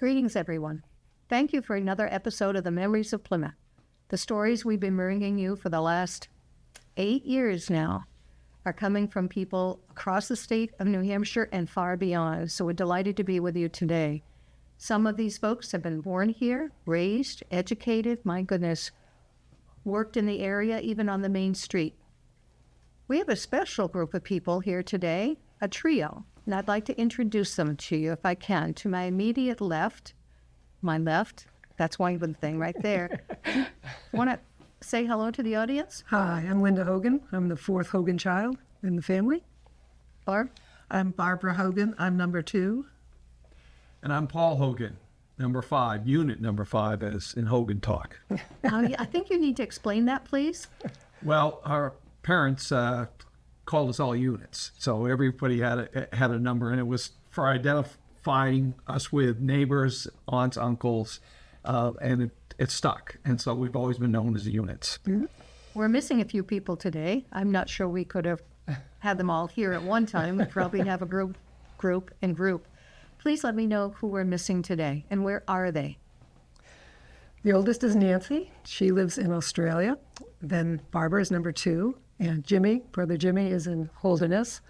Greetings, everyone. Thank you for another episode of the Memories of Plymouth. The stories we've been bringing you for the last 8 years now are coming from people across the state of New Hampshire and far beyond, so we're delighted to be with you today. Some of these folks have been born here, raised, educated, my goodness, worked in the area, even on the main street. We have a special group of people here today, a trio, and I'd like to introduce them to you if I can. To my immediate left, that's one good thing right there. Want to say hello to the audience? Hi, I'm Linda Hogan. I'm the fourth Hogan child in the family. Barb? I'm Barbara Hogan. I'm number 2. And I'm Paul Hogan, number 5, unit number 5, as in Hogan talk. I think you need to explain that, please. Well, our parents called us all units, so everybody had a number, and it was for identifying us with neighbors, aunts, uncles, and it stuck. And so we've always been known as units. We're missing a few people today. I'm not sure we could have had them all here at one time. We probably have a group. Please let me know who we're missing today and where are they? The oldest is Nancy. She lives in Australia. Then Barbara is number 2. And Jimmy, brother Jimmy, is in Holderness.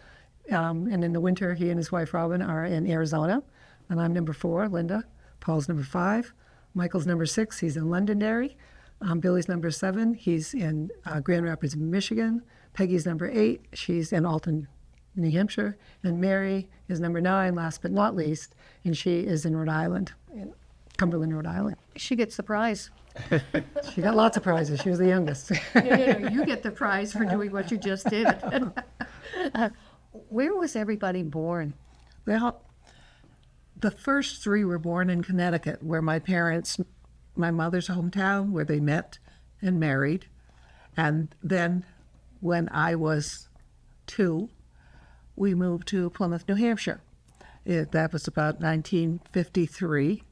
And in the winter, he and his wife Robin are in Arizona. And I'm number 4, Linda. Paul's number 5. Michael's number 6. He's in Londonderry. Billy's number 7. He's in Grand Rapids, Michigan. Peggy's number 8. She's in Alton, New Hampshire. And Mary is number 9, last but not least. And she is in Rhode Island, in Cumberland, Rhode Island. She gets the prize. She got lots of prizes. She was the youngest. You get the prize for doing what you just did. Where was everybody born? Well, the first 3 were born in Connecticut, where my mother's hometown, where they met and married. And then when I was 2, we moved to Plymouth, New Hampshire. That was about 1953.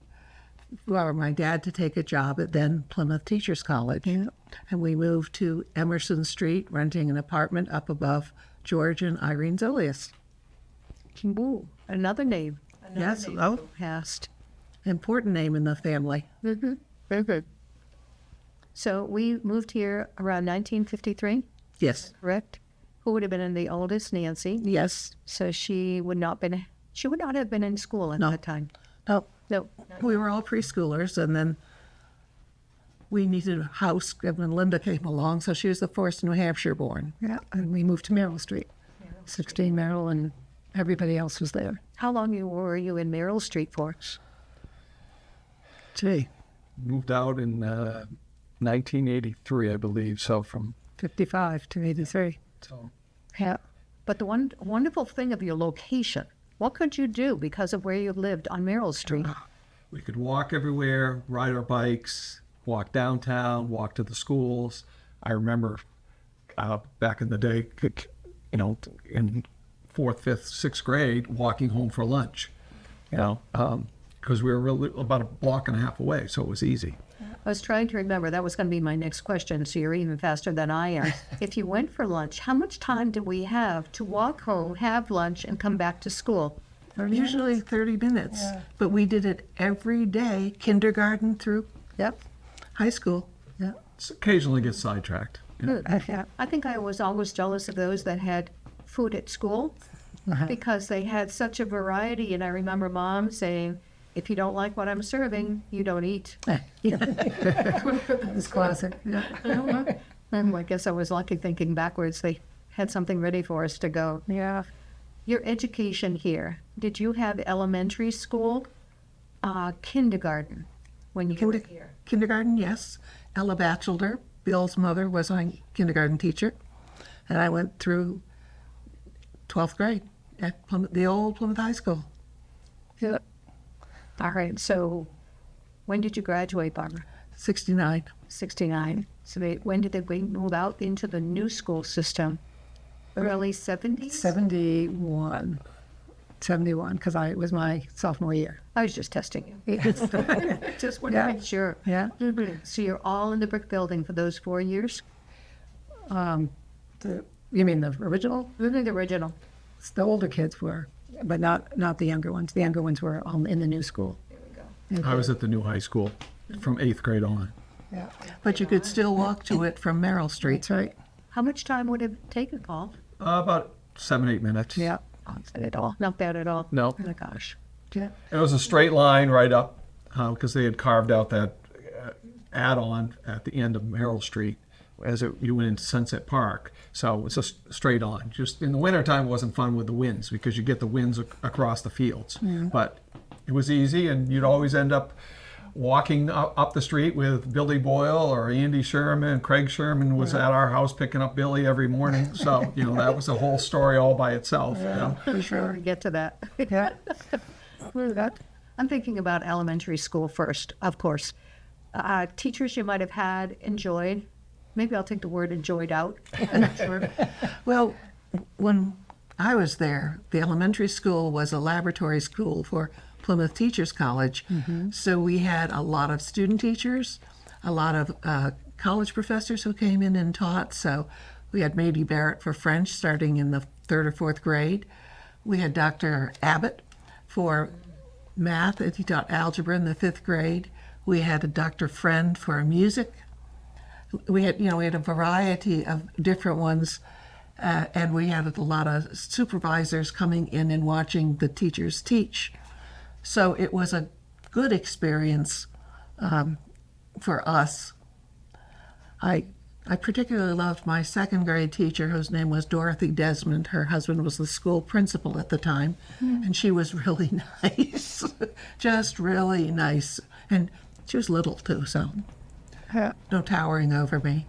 For my dad to take a job at then Plymouth Teachers College. Yeah. And we moved to Emerson Street, renting an apartment up above George and Irene Zolius. Ooh, another name. Yes, Passed. important name in the family. Mm-hmm. Very good. So we moved here around 1953, Yes, correct? Who would have been the oldest? Nancy. yes. So she would not have been in school at No. that time. No, No. we were all preschoolers, and then we needed a house when Linda came along, so she was the first New Hampshire born. Yeah, and we moved to Merrill Street. 16 Merrill, and everybody else was there. How long were you in Merrill Street for? Gee, Moved out in 1983, I believe. So 55 to 83. Yeah. But the wonderful thing of your location, what could you do because of where you lived on Merrill Street? we could walk everywhere, ride our bikes, walk downtown, walk to the schools. I remember back in the day, in 4th, 5th, 6th grade, walking home for lunch, because we were really about a block and a half away, so it was easy. I was trying to remember. That was going to be my next question, so you're even faster than I am. If you went for lunch, how much time did we have to walk home, have lunch, and come back to school? usually 30 minutes, Yeah. but we did it every day, kindergarten through high school. Yeah. Occasionally get sidetracked. Yeah. I think I was always jealous of those that had food at school because they had such a variety. And I remember Mom saying, if you don't like what I'm serving, you don't eat. It's classic. Yeah. I guess I was lucky thinking backwards. They had something ready for us to go. Yeah. Your education here, did you have elementary school, kindergarten when you were here? Kindergarten, yes. Ella Batchelder, Bill's mother, was my kindergarten teacher. And I went through 12th grade at the old Plymouth High School. Yeah. All right, so when did you graduate, Barbara? 69. 69. So when did they move out into the new school system? Early 70s? 71, because it was my sophomore year. I was just testing you. Just want to make sure. Yeah. So you're all in the brick building for those 4 years? You mean the original? The original. The older kids were, but not the younger ones. The younger ones were all in the new school. There we go. I was at the new high school from 8th grade on. Yeah, But you could still walk to it from Merrill Street. that's right. How much time would it take a call? About 7-8 minutes. Yeah. Not bad at all. Not bad at all. No. Oh my gosh. Yeah. It was a straight line right up because they had carved out that add-on at the end of Merrill Street you went into Sunset Park. So it's just straight on. Just in the wintertime, it wasn't fun with the winds because you get the winds across the fields. But it was easy, and you'd always end up walking up the street with Billy Boyle or Andy Sherman. Craig Sherman was at our house picking up Billy every morning. So, that was a whole story all by itself. For sure. We get to that. Yeah. I'm thinking about elementary school first, of course. Teachers you might have had enjoyed. Maybe I'll take the word enjoyed out. I'm not sure. Well, when I was there, the elementary school was a laboratory school for Plymouth Teachers College. So we had a lot of student teachers, a lot of college professors who came in and taught. So we had Mady Barrett for French starting in the 3rd or 4th grade. We had Dr. Abbott for math, and he taught algebra in the 5th grade. We had a Dr. Friend for music. We had a variety of different ones, and we had a lot of supervisors coming in and watching the teachers teach. So it was a good experience for us. I particularly loved my 2nd grade teacher, whose name was Dorothy Desmond. Her husband was the school principal at the time, and she was really nice, just really nice. And she was little too, so no towering over me.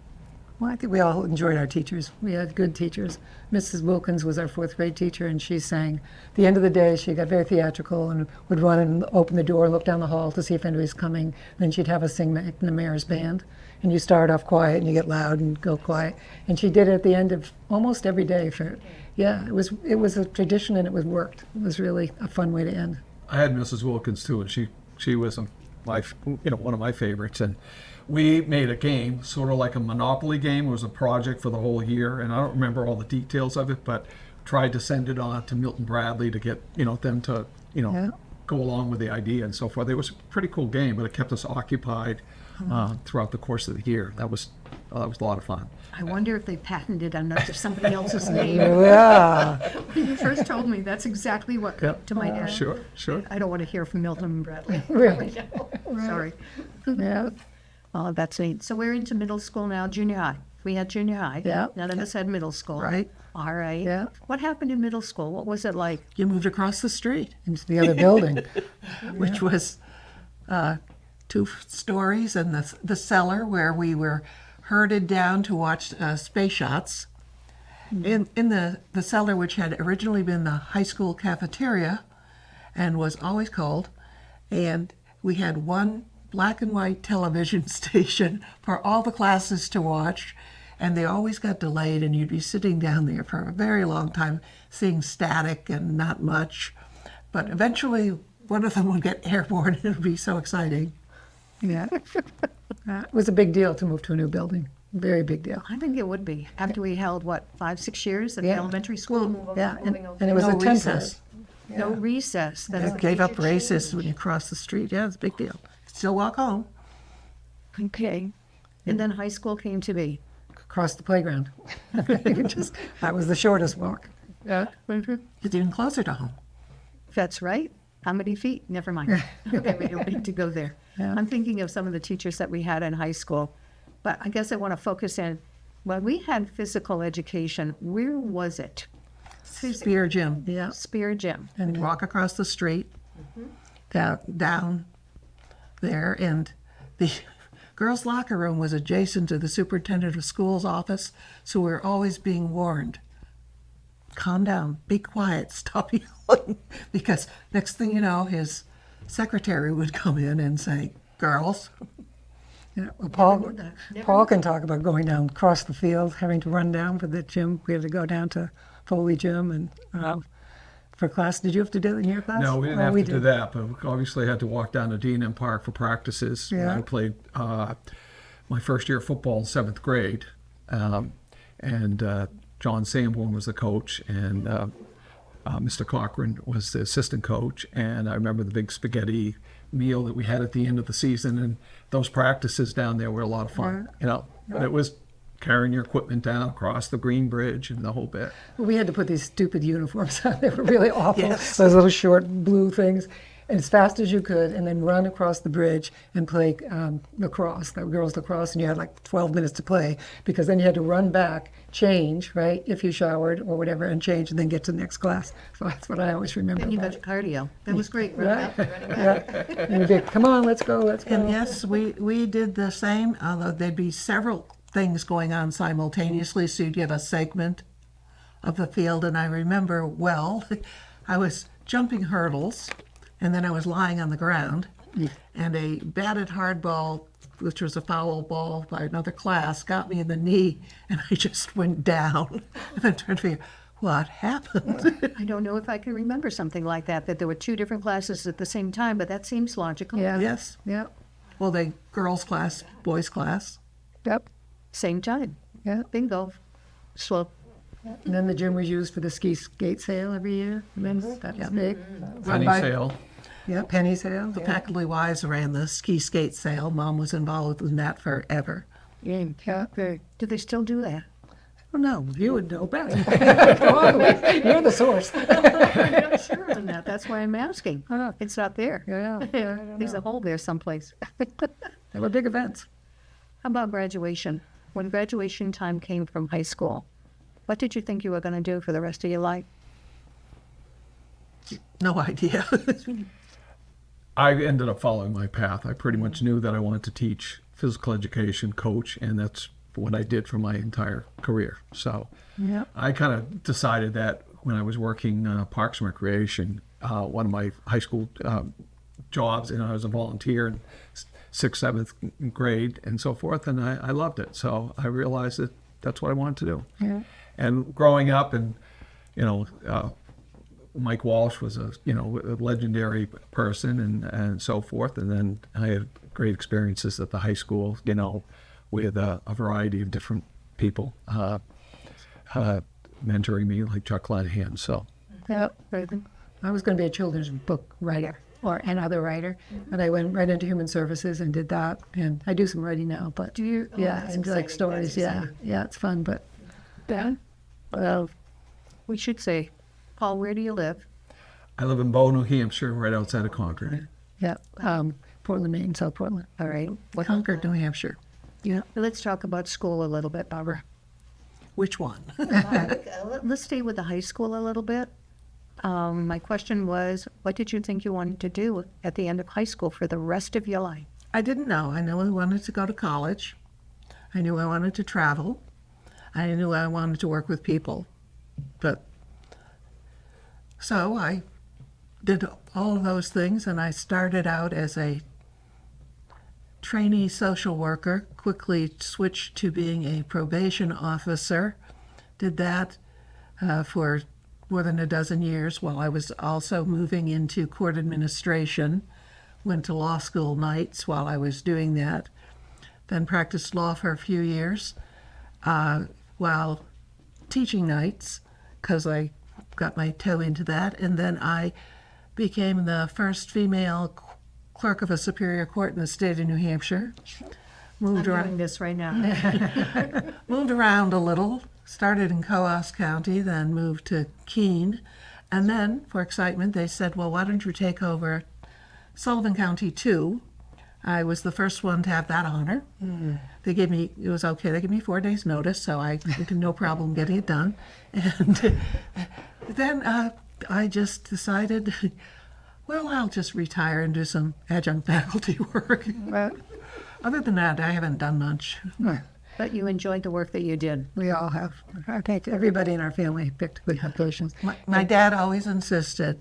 Well, I think we all enjoyed our teachers. We had good teachers. Mrs. Wilkins was our 4th grade teacher, and she sang. At the end of the day, she got very theatrical and would run and open the door and look down the hall to see if anybody's coming. Then she'd have us sing in the mayor's band. And you start off quiet and you get loud and go quiet. And she did it at the end of almost every day. It was a tradition, and it worked. It was really a fun way to end. I had Mrs. Wilkins too, and she was one of my favorites. And we made a game, sort of like a Monopoly game. It was a project for the whole year, and I don't remember all the details of it, but tried to send it on to Milton Bradley to get them to go along with the idea and so forth. It was a pretty cool game, but it kept us occupied throughout the course of the year. That was a lot of fun. I wonder if they patented it under somebody else's name. Yeah. When you first told me, that's exactly what came to my head. Sure. I don't want to hear from Milton and Bradley. Really? Sorry. Yeah. Oh, that's neat. So we're into middle school now, junior high. We had junior high. Yeah. None of us had middle school. Right. All right. Yeah. What happened in middle school? What was it like? You moved across the street, Into the other building. which was 2 stories, and the cellar where we were herded down to watch space shots. In the cellar, which had originally been the high school cafeteria and was always cold, and we had one black and white television station for all the classes to watch, and they always got delayed, and you'd be sitting down there for a very long time seeing static and not much. But eventually one of them would get airborne, and it would be so exciting. Yeah. It was a big deal to move to a new building. Very big deal. I think it would be. After we held, 5-6 years at the Yeah. elementary school? Yeah, moving and over. it was No a temporary. recess. No recess. That's They the gave up teacher races changed. when you cross the street. Yeah, it's a big deal. Still walk home. Okay. And then high school came to be. Across the playground. That was the shortest walk. Yeah. It's even closer to home. That's right. How many feet? Never mind. Okay, we don't need to go there. Yeah. I'm thinking of some of the teachers that we had in high school, but I guess I want to focus in. When we had physical education, where was it? Spear gym. Yeah. Spear Gym. And walk across the street down there. And the girls' locker room was adjacent to the superintendent of schools' office, so we were always being warned. Calm down, be quiet, stop yelling. Because next thing you know, his secretary would come in and say, girls. Yeah, well, Paul can talk about going down across the field, having to run down for the gym. We had to go down to Foley Gym and for class. Did you have to do it in your class? No, we didn't Oh, have we to do that, but we obviously had to walk down to Dean Park for practices. Yeah. I played my first year of football in 7th grade, and John Sanborn was the coach, and Mr. Cochran was the assistant coach, and I remember the big spaghetti meal that we had at the end of the season, and those practices down there were a lot of fun. You know, it was carrying your equipment down across the Green Bridge and the whole bit. We had to put these stupid uniforms on. They were really awful. Yes. Those little short blue things. And as fast as you could, and then run across the bridge and play lacrosse, that girls lacrosse, and you had like 12 minutes to play, because then you had to run back, change, right, if you showered or whatever, and change, and then get to the next class. So that's what I always remember. And you got about your cardio. That was great. Right. Running back. it. Yeah. And you'd be, come on, let's go, let's go. And yes, we did the same, although there'd be several things going on simultaneously, so you'd get a segment of the field. And I remember, well, I was jumping hurdles, and then I was lying on the ground, and a batted hard ball, which was a foul ball by another class, got me in the knee, and I just went down. And I'm trying to figure, what happened? I don't know if I can remember something like that there were two different classes at the same time, but that seems logical. Yeah. Yes. Yep. Well, the girls' class, boys' class. Yep. Same time. Yeah. Bingo. So And then the gym was used for the ski skate sale every year. Remember? That was big. Penny by- sale. Yeah, penny sale. The Yeah. faculty wives ran the ski skate sale. Mom was involved in that forever. Yeah. do they still do that? Oh, no, you would know better. You're the source. I'm not sure on that. That's why I'm asking. It's not there. Yeah. There's a hole there someplace. They were big events. How about graduation? When graduation time came from high school, what did you think you were going to do for the rest of your life? No idea. I ended up following my path. I pretty much knew that I wanted to teach physical education, coach, and that's what I did for my entire career. So Yeah. I kind of decided that when I was working Parks and Recreation, one of my high school jobs, and I was a volunteer in sixth, seventh grade, and so forth, and I loved it. So I realized that that's what I wanted to do. Yeah. And growing up, and Mike Walsh was a legendary person, and so forth. And then I had great experiences at the high school, with a variety of different people mentoring me, like Chuck Lanahan. So Yeah. I was going to be a children's book writer or another writer, and I went right into human services and did that. And I do some writing now, but Do you? Oh, yeah, that's and like exciting. stories. That's Yeah, exciting. yeah, it's fun. But well, We should say, Paul, where do you live? I live in Bow, New Hampshire, right outside of Concord. yeah, Portland, Maine, South Portland. All right. Concord, New Hampshire. Yeah. Let's talk about school a little bit, Barbara. Which one? Let's stay with the high school a little bit. My question was, what did you think you wanted to do at the end of high school for the rest of your life? I didn't know. I knew I wanted to go to college. I knew I wanted to travel. I knew I wanted to work with people. But so I did all of those things, and I started out as a trainee social worker, quickly switched to being a probation officer. Did that for more than a dozen years while I was also moving into court administration. Went to law school nights while I was doing that. Then practiced law for a few years while teaching nights, because I got my toe into that. And then I became the first female clerk of a superior court in the state of New Hampshire. Moved I'm around. doing this right now. Moved around a little, started in Coos County, then moved to Keene. And then, for excitement, they said, well, why don't you take over Sullivan County too? I was the first one to have that honor. They gave me, it was okay, they gave me 4 days notice, so I had no problem getting it done. And then I just decided, well, I'll just retire and do some adjunct faculty work. Other than that, I haven't done much. But you enjoyed the work that you did. We all have. I think everybody in our family picked good vocations. My dad always insisted,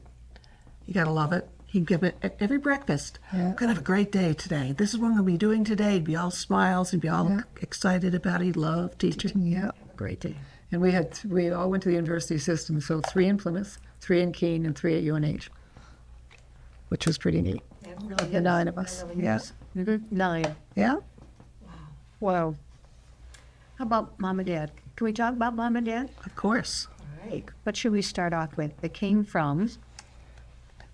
you gotta love it. He'd give it at every breakfast. Yeah. We're gonna have a great day today. This is what I'm gonna be doing today. He'd be all smiles. He'd be all excited about it. He loved teaching. Yeah. Great day. And we all went to the university system, so 3 in Plymouth, 3 in Keene, and 3 at UNH, which was pretty neat. The 9 of us. Yeah. 9. Yeah. Wow. How about mom and dad? Can we talk about mom and dad? Of course. Right. What should we start off with? It came from.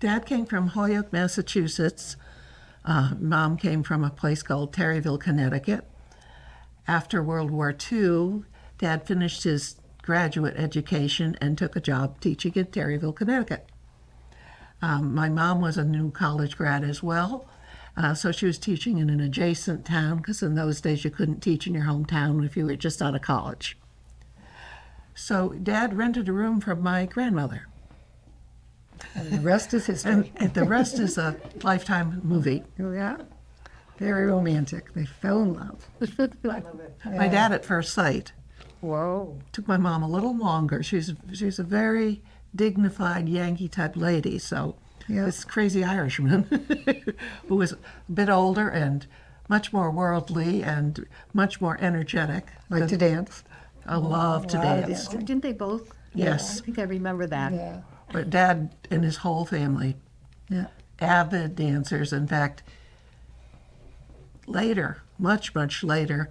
Dad came from Holyoke, Massachusetts. Mom came from a place called Terryville, Connecticut. After World War II, Dad finished his graduate education and took a job teaching in Terryville, Connecticut. My mom was a new college grad as well, so she was teaching in an adjacent town, because in those days you couldn't teach in your hometown if you were just out of college. So Dad rented a room from my grandmother. And the rest is history. And the rest is a Lifetime movie. Yeah. Very romantic. They fell in love. My dad at first sight. Whoa. Took my mom a little longer. She's a very dignified Yankee type lady. So Yeah. this crazy Irishman who was a bit older and much more worldly and much more energetic. Like to dance. I love to Wow, dance. Didn't they both? Yes. I think I remember that. Yeah. But Dad and his whole family, Yeah. avid dancers. In fact, later, much later,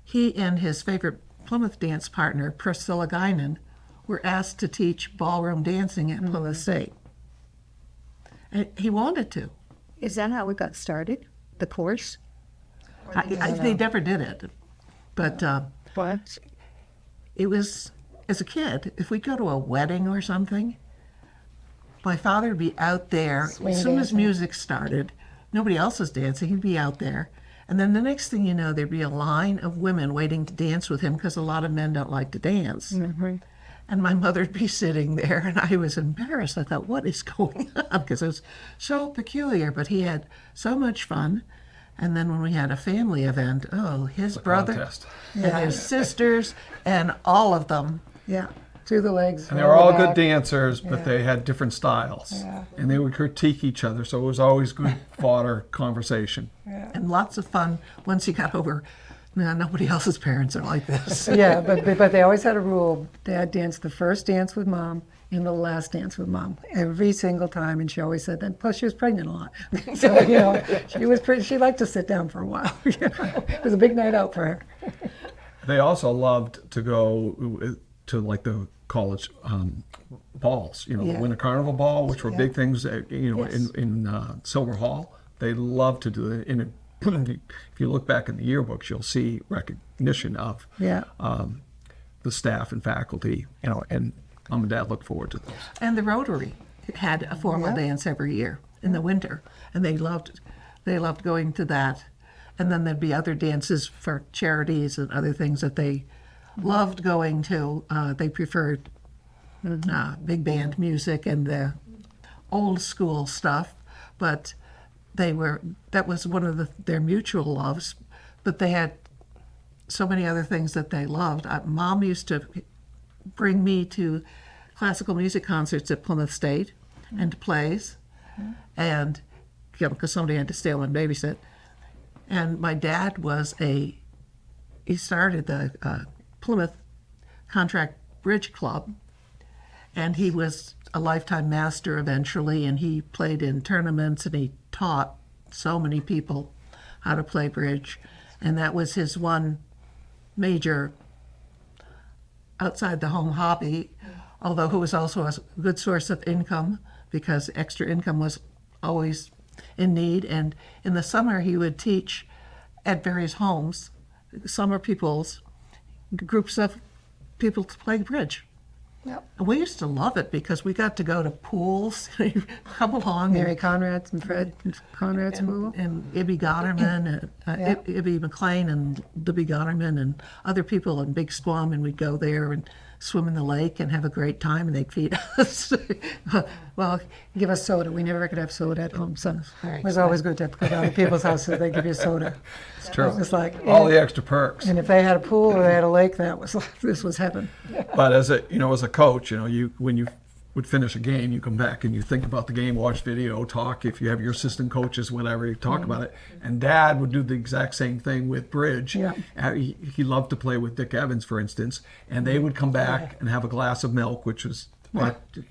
he and his favorite Plymouth dance partner, Priscilla Guinan, were asked to teach ballroom dancing at Plymouth State. And he wanted to. Is that how it got started? The course? They never did it. But What? it was, as a kid, if we'd go to a wedding or something, my father would be out there. Swing As soon as dancing. music started, nobody else was dancing, he'd be out there. And then the next thing you know, there'd be a line of women waiting to dance with him, because a lot of men don't like to dance. Mm-hmm. And my mother'd be sitting there, and I was embarrassed. I thought, what is going on? Because it was so peculiar, but he had so much fun. And then when we had a family event, his brother Contest. and his sisters and all of them. Yeah. Through the legs. And they were all good back. dancers, but they had different styles. Yeah. And they would critique each other, so it was always good fodder conversation. And lots of fun once he got over, no, nobody else's parents are like this. Yeah, but they always had a rule. Dad danced the first dance with Mom and the last dance with Mom every single time, and she always said that. Plus, she was pregnant a lot, so she liked to sit down for a while. It was a big night out for her. They also loved to go to like the college balls, the Yeah. Winter Carnival Ball, which were big things, Yes. in Silver Hall. They loved to do it. And if you look back in the yearbooks, you'll see recognition of Yeah. the staff and faculty, and Mom and Dad look forward to those. And the Rotary had a formal dance every year in the winter, and they loved going to that. And then there'd be other dances for charities and other things that they loved going to. They preferred big band music and the old school stuff, but that was one of their mutual loves. But they had so many other things that they loved. Mom used to bring me to classical music concerts at Plymouth State and plays, and because somebody had to stay home and babysit. And my dad he started the Plymouth Contract Bridge Club, and he was a lifetime master eventually, and he played in tournaments, and he taught so many people how to play bridge. And that was his one major outside the home hobby, although it was also a good source of income, because extra income was always in need. And in the summer, he would teach at various homes, summer peoples, groups of people to play bridge. Yep. And we used to love it because we got to go to pools, come along, Mary Conrad's and Fred Conrad's pool. and Ibby Goderman, Yeah. Ibby McLean and Libby Goderman and other people in Big Squam, and we'd go there and swim in the lake and have a great time, and they'd feed us. Well, give us soda. We never could have soda at home, so Right. it was always good to go down to people's houses. They give you soda. It's true. It was like, All the extra perks. and if they had a pool or they had a lake, this was heaven. But as a coach, when you would finish a game, you come back and you think about the game, watch video, talk. If you have your assistant coaches, whatever, you talk about it. And Dad would do the exact same thing with bridge. Yeah. He loved to play with Dick Evans, for instance, and they would come back and have a glass of milk, which was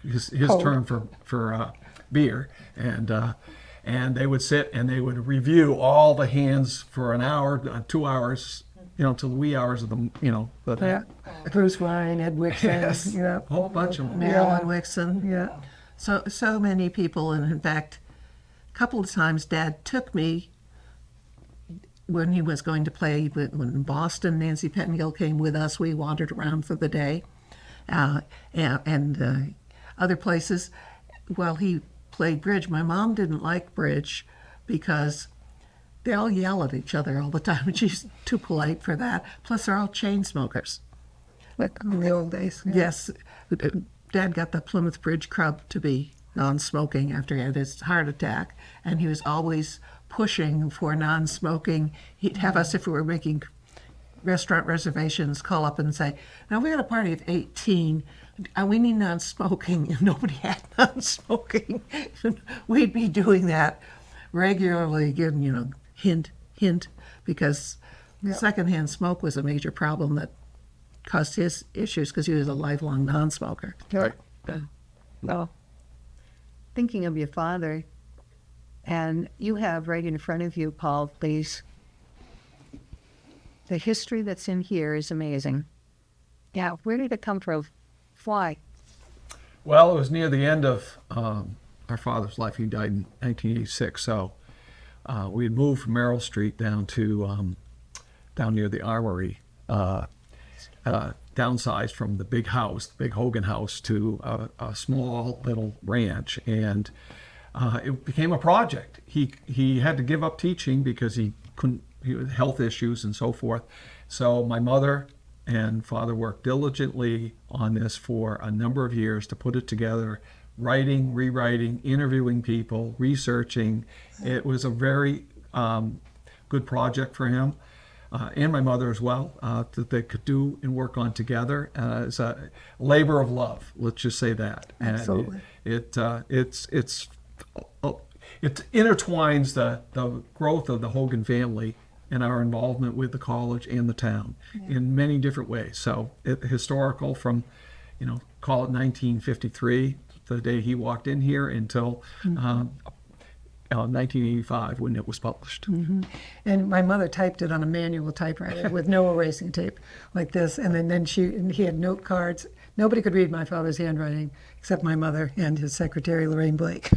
his Cold. term for beer, and they would sit and they would review all the hands for an hour, 2 hours, till the wee hours of the, but Yeah. Bruce Ryan, Ed Wixon, yes, a whole bunch of them. Marilyn Wixon. Yeah. So many people, and in fact, a couple of times Dad took me when he was going to play when in Boston. Nancy Pettengill came with us. We wandered around for the day, and other places. While he played bridge, my mom didn't like bridge because they all yell at each other all the time, and she's too polite for that. Plus, they're all chain smokers. Like in the old days. Yeah. Yes, Dad got the Plymouth Bridge Club to be non-smoking after he had his heart attack, and he was always pushing for non-smoking. He'd have us, if we were making restaurant reservations, call up and say, "Now we had a party of 18, and we need non-smoking," and nobody had non-smoking. We'd be doing that regularly, giving hint, because secondhand smoke was a major problem that caused his issues because he was a lifelong non-smoker. Right. No. Thinking of your father, and you have right in front of you, Paul, please. The history that's in here is amazing. Yeah, where did it come from? Why? Well, it was near the end of our father's life. He died in 1986. So we had moved from Merrill Street down to down near the Armory, downsized from the big house, the big Hogan house, to a small little ranch, and it became a project. He had to give up teaching because he had health issues and so forth. So my mother and father worked diligently on this for a number of years to put it together, writing, rewriting, interviewing people, researching. It was a very good project for him and my mother as well, that they could do and work on together as a labor of love. Let's just say that. And Absolutely. it intertwines the growth of the Hogan family and our involvement with the college and the town in many different ways. So historical from, call it 1953, the day he walked in here, until 1985 when it was published. Mm-hmm. And my mother typed it on a manual typewriter with no erasing tape like this. And then he had note cards. Nobody could read my father's handwriting except my mother and his secretary, Lorraine Blake.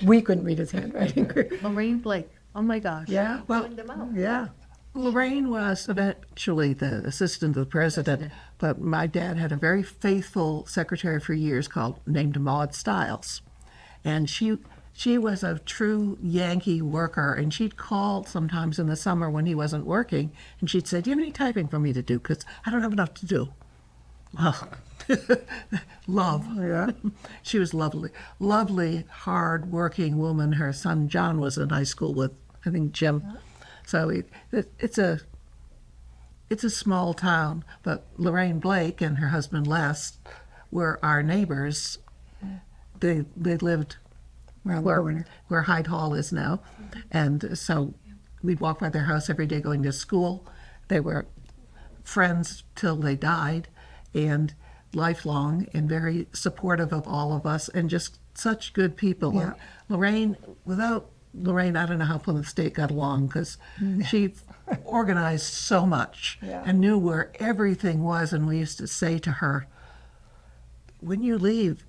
We couldn't read his handwriting. Lorraine Blake. Oh my gosh. Yeah. Well, Yeah. Lorraine was eventually the assistant to the president, but my dad had a very faithful secretary for years named Maud Stiles. And she was a true Yankee worker, and she'd call sometimes in the summer when he wasn't working, and she'd say, "Do you have any typing for me to do? Because I don't have enough to do." Oh. Love. Yeah. She was lovely, hard-working woman. Her son John was in high school with, I think, Jim. So it's a small town, but Lorraine Blake and her husband Les were our neighbors. They lived Around the corner. where Hyde Hall is now, and so we'd walk by their house every day going to school. They were friends till they died, and lifelong, and very supportive of all of us, and just such good people. Yeah. Without Lorraine, I don't know how Plymouth State got along, because she organized so much and knew where everything was. And we used to say to her, "When you leave,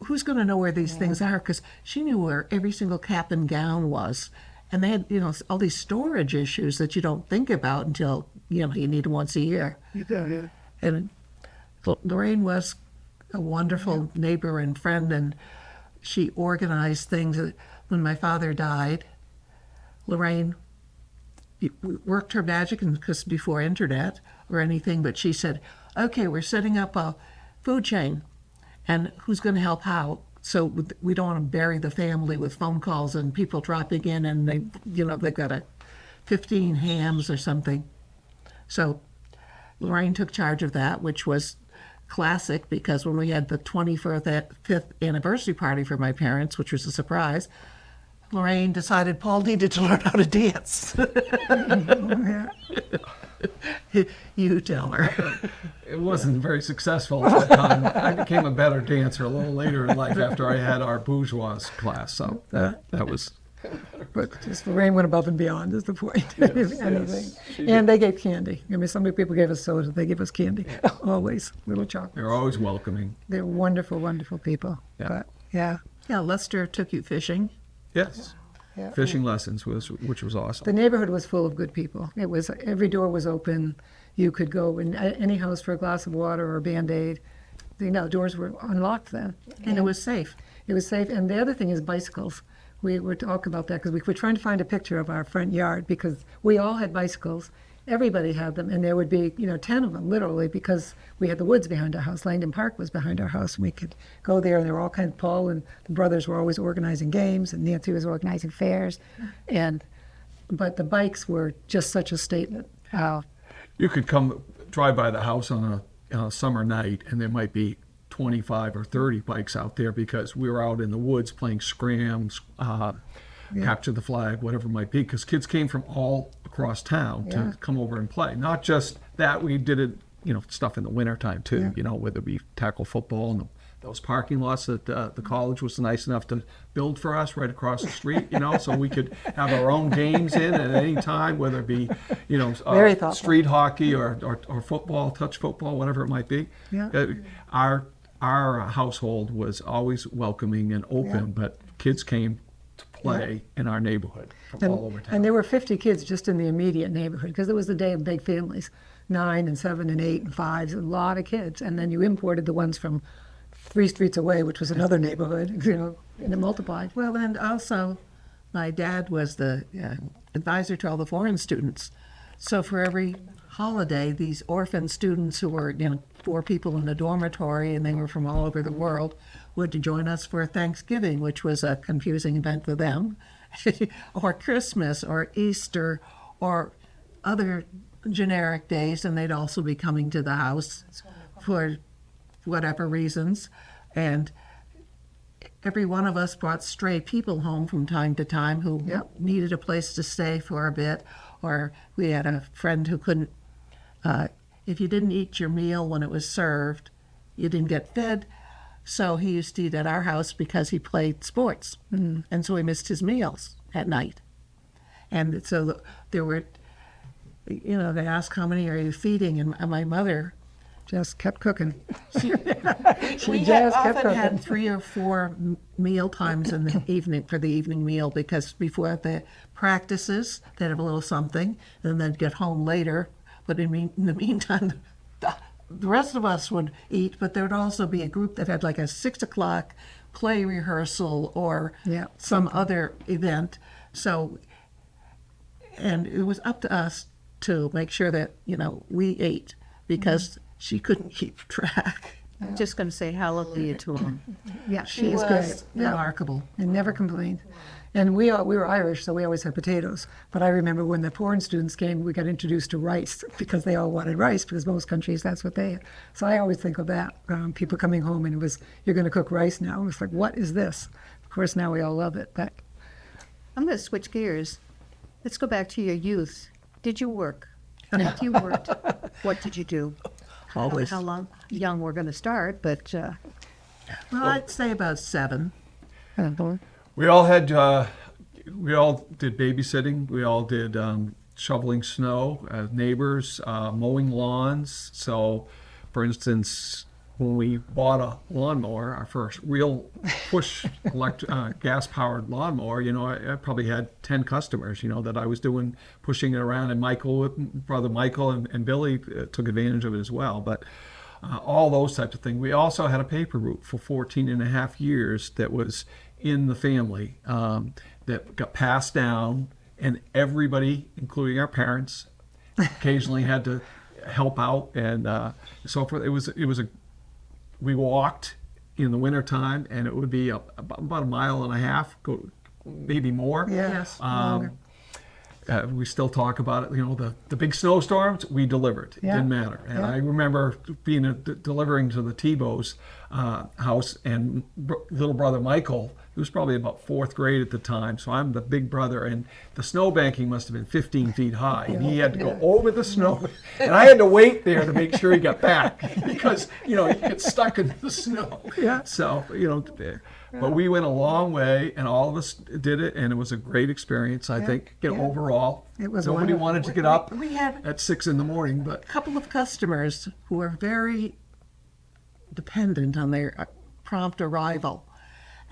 who's going to know where these things are?" Because she knew where every single cap and gown was. And they had, all these storage issues that you don't think about until, you need them once a year. And Lorraine was a wonderful neighbor and friend, and she organized things. When my father died, Lorraine worked her magic, because before internet or anything, but she said, "Okay, we're setting up a food chain, and who's going to help how? So we don't want to bury the family with phone calls and people dropping in, and they've got 15 hams or something." So Lorraine took charge of that, which was classic, because when we had the 25th anniversary party for my parents, which was a surprise, Lorraine decided Paul needed to learn how to dance. You tell her. It wasn't very successful at that time. I became a better dancer a little later in life after I had our bourgeois class. So that was But just Lorraine went above and beyond is the point. If anything. And they gave candy. I mean, some people gave us soda. They gave us candy. Always. Little chocolate. They're always welcoming. They're wonderful, wonderful people. Yeah. But, yeah. Yeah, Lester took you fishing. Yes. Yeah. Fishing lessons which was awesome. The neighborhood was full of good people. It was, every door was open. You could go in any house for a glass of water or a Band-Aid. Doors were unlocked then. And it was safe. It was safe. And the other thing is bicycles. We were talking about that because we were trying to find a picture of our front yard because we all had bicycles. Everybody had them, and there would be, 10 of them, literally, because we had the woods behind our house. Langdon Park was behind our house, and we could go there, and there were all kinds. Paul and the brothers were always organizing games, and Nancy was organizing fairs. But the bikes were just such a statement. You could drive by the house on a summer night, and there might be 25 or 30 bikes out there because we were out in the woods playing scrams, capture the flag, whatever it might be, because kids came from all across town to come over and play. Not just that, we did it, stuff in the wintertime too, whether we tackle football and those parking lots that the college was nice enough to build for us right across the street, so we could have our own games in at any time, whether it be, Very thoughtful. street hockey or football, touch football, whatever it might be. Yeah. Our household was always welcoming and open, but kids came to play in our neighborhood from all over town. And there were 50 kids just in the immediate neighborhood because it was the day of big families, 9 and 7 and 8 and 5, a lot of kids. And then you imported the ones from 3 streets away, which was another neighborhood, and it multiplied. Well, and also, my dad was the advisor to all the foreign students. So for every holiday, these orphan students who were, 4 people in a dormitory, and they were from all over the world, would join us for Thanksgiving, which was a confusing event for them, or Christmas, or Easter, or other generic days, and they'd also be coming to the house for whatever reasons. And every one of us brought stray people home from time to time who needed a place to stay for a bit, or we had a friend who couldn't, if you didn't eat your meal when it was served, you didn't get fed. So he used to eat at our house because he played sports. And so he missed his meals at night. And so there were, they asked, how many are you feeding? And my mother Just kept cooking. we just had kept often had cooking. 3 or 4 meal times in the evening for the evening meal because before the practices, they'd have a little something, and then they'd get home later. But in the meantime, the rest of us would eat, but there would also be a group that had like a 6 o'clock play rehearsal or some other event. So, and it was up to us to make sure that, we ate because she couldn't keep track. I'm just going to say hallelujah to him. Yeah, She she is was great. Yeah. remarkable. And never complained. And we were Irish, so we always had potatoes. But I remember when the foreign students came, we got introduced to rice because they all wanted rice because most countries, that's what they had. So I always think of that. People coming home and it was, you're going to cook rice now. And it's like, what is this? Of course, now we all love it. But I'm going to switch gears. Let's go back to your youth. Did you work? If you worked, what did you do? Always. How long? Young we're going to start, but Well, I'd say about 7. We all did babysitting. We all did shoveling snow, neighbors, mowing lawns. So, for instance, when we bought a lawnmower, our first real push gas-powered lawnmower, I probably had 10 customers, that I was pushing it around, and brother Michael and Billy took advantage of it as well. But all those types of things. We also had a paper route for 14 and a half years that was in the family that got passed down, and everybody, including our parents, occasionally had to help out and so forth. It was we walked in the wintertime, and it would be about a mile and a half, maybe more. Yes. We still talk about it. The big snowstorms, we delivered. It didn't matter. And I remember delivering to the Tebows house, and little brother Michael, he was probably about fourth grade at the time, so I'm the big brother, and the snow banking must have been 15 feet high, and he had to go over the snow, and I had to wait there to make sure he got back, because, you know, he gets stuck in the snow. Yeah. So, you know, but we went a long way, and all of us did it, and it was a great experience, I think, overall. It was Nobody wonderful. wanted to get up We had at 6 in the morning, but a couple of customers who were very dependent on their prompt arrival.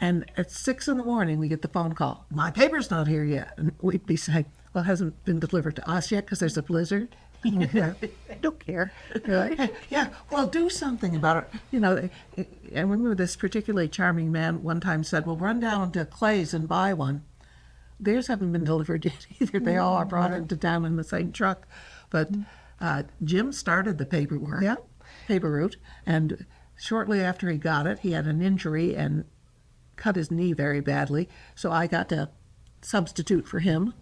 And at 6 in the morning, we get the phone call. My paper's not here yet. And we'd be saying, well, it hasn't been delivered to us yet because there's a blizzard. Yeah. I don't care. Right. Yeah, well, do something about it. You know, I remember this particularly charming man one time said, well, run down to Clay's and buy one. Theirs haven't been delivered yet either. They all are brought into town in the same truck. But Jim started the paper route, and shortly after he got it, he had an injury and cut his knee very badly. So I got to substitute for him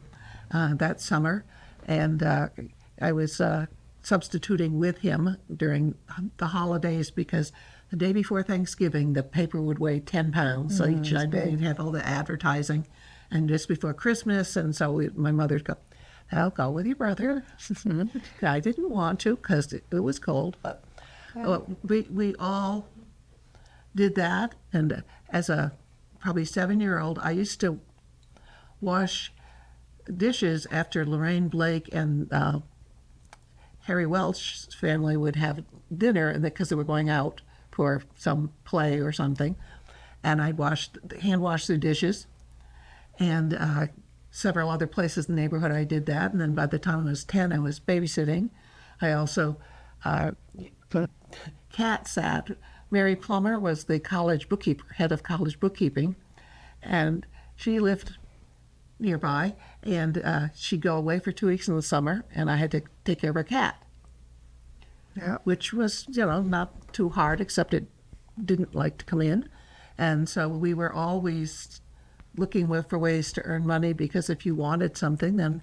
that summer, and I was substituting with him during the holidays because the day before Thanksgiving, the paper would weigh 10 pounds. So each night we'd have all the advertising. And just before Christmas, and so my mother'd go, I'll go with your brother. I didn't want to because it was cold, but we all did that. And as a probably 7-year-old, I used to wash dishes after Lorraine Blake and Harry Welch's family would have dinner because they were going out for some play or something. And I'd hand wash the dishes. And several other places in the neighborhood I did that. And then by the time I was 10, I was babysitting. I also cat sat. Mary Plummer was the college bookkeeper, head of college bookkeeping. And she lived nearby. And she'd go away for 2 weeks in the summer. And I had to take care of her cat. Yeah. Which was, you know, not too hard, except it didn't like to come in. And so we were always looking for ways to earn money, because if you wanted something, then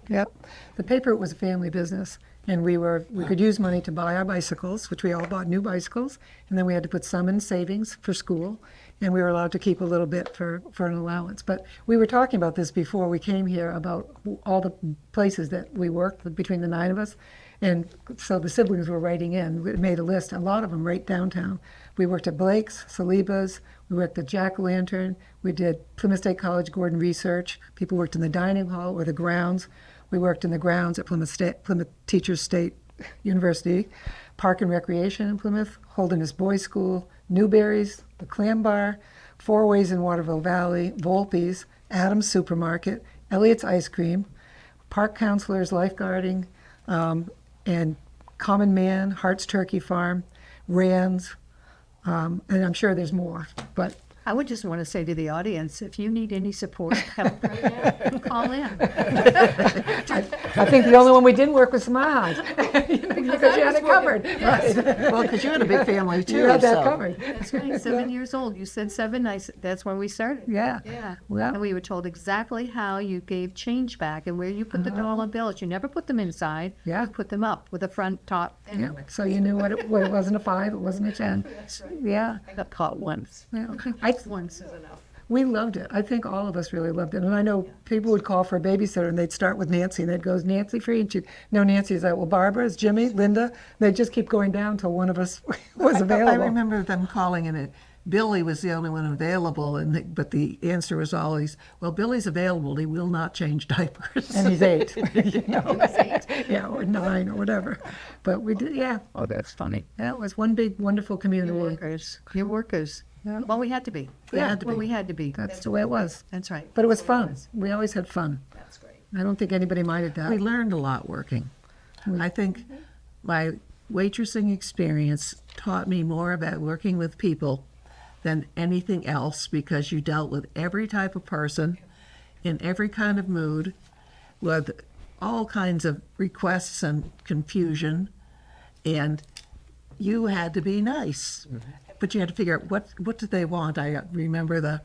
Yep. The paper was a family business, and we could use money to buy our bicycles, which we all bought new bicycles, and then we had to put some in savings for school, and we were allowed to keep a little bit for an allowance. But we were talking about this before we came here, about all the places that we worked between the 9 of us. And so the siblings were writing in. We made a list, a lot of them right downtown. We worked at Blake's, Saliba's, we worked at Jack-O-Lantern, we did Plymouth State College Gordon Research, people worked in the dining hall or the grounds. We worked in the grounds at Plymouth Teachers State University, Park and Recreation in Plymouth, Holderness Boys School, Newberry's, the Clam Bar, Four Ways in Waterville Valley, Volpe's, Adams Supermarket, Elliott's Ice Cream, Park Counselors Lifeguarding, and Common Man, Hart's Turkey Farm, Rand's, and I'm sure there's more, but I would just want to say to the audience, if you need any support, help, call in. I think the only one we didn't work with was Smiles, because you had it covered. Right. well, because you had a big family too. You had that so. covered. That's right, 7 years old. You said 7, that's when we started. Yeah. Yeah. Well. And we were told exactly how you gave change back and where you put the dollar bills. You never put them inside. Yeah. You put them up with a front, top, and Yeah. So you knew what it wasn't a 5, it wasn't a 10. That's right. Yeah. I got caught once. Yeah. Once is enough. We loved it. I think all of us really loved it. And I know people would call for a babysitter, and they'd start with Nancy, and they'd go, "Is Nancy free?" And she'd, "No, Nancy." Is that, "Well, Barbara, is Jimmy, Linda?" They'd just keep going down until one of us was available. I remember them calling, and Billy was the only one available, but the answer was always, "Well, Billy's available. He will not change diapers." And he's 8. You know? Yeah, or 9 or whatever. But we did, yeah. Oh, that's funny. Yeah, it was one big, wonderful community. Your workers. Yeah. Well, we had to be. We had to be. We had to be. That's the way it was. That's right. But it was fun. We always had fun. That's great. I don't think anybody minded that. We learned a lot working. I think my waitressing experience taught me more about working with people than anything else, because you dealt with every type of person in every kind of mood, with all kinds of requests and confusion, and you had to be nice. But you had to figure out what do they want. I remember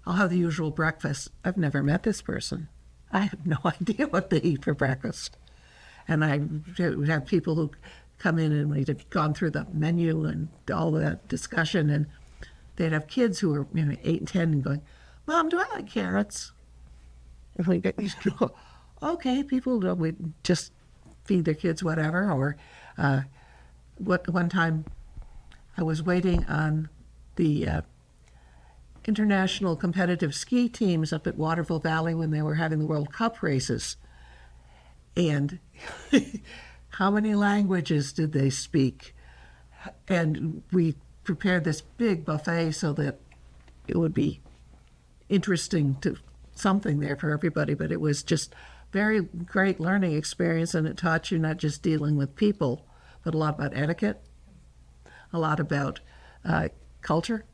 I'll have the usual breakfast. I've never met this person. I have no idea what they eat for breakfast. And I would have people who come in and we'd have gone through the menu and all that discussion, and they'd have kids who were 8 and 10 and going, "Mom, do I like carrots?" And we go, "Okay, people would just feed their kids whatever." Or one time I was waiting on the international competitive ski teams up at Waterville Valley when they were having the World Cup races. And how many languages did they speak? And we prepared this big buffet so that it would be interesting to something there for everybody, but it was just very great learning experience, and it taught you not just dealing with people, but a lot about etiquette, a lot about culture.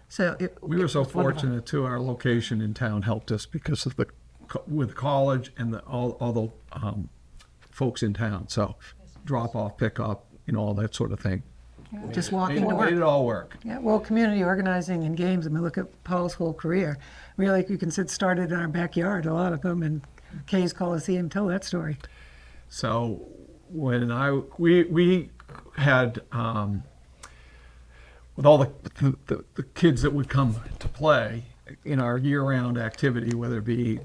So We were so fortunate too. Our location in town helped us because of with college and all the folks in town. So drop off, pick up, all that sort of thing. just walking to Made work. it all work. Yeah, well, community organizing and games, I mean, look at Paul's whole career. Really, you can started in our backyard, a lot of them, and Kay's Coliseum, tell that story. So when we had with all the kids that would come to play in our year-round activity, whether it be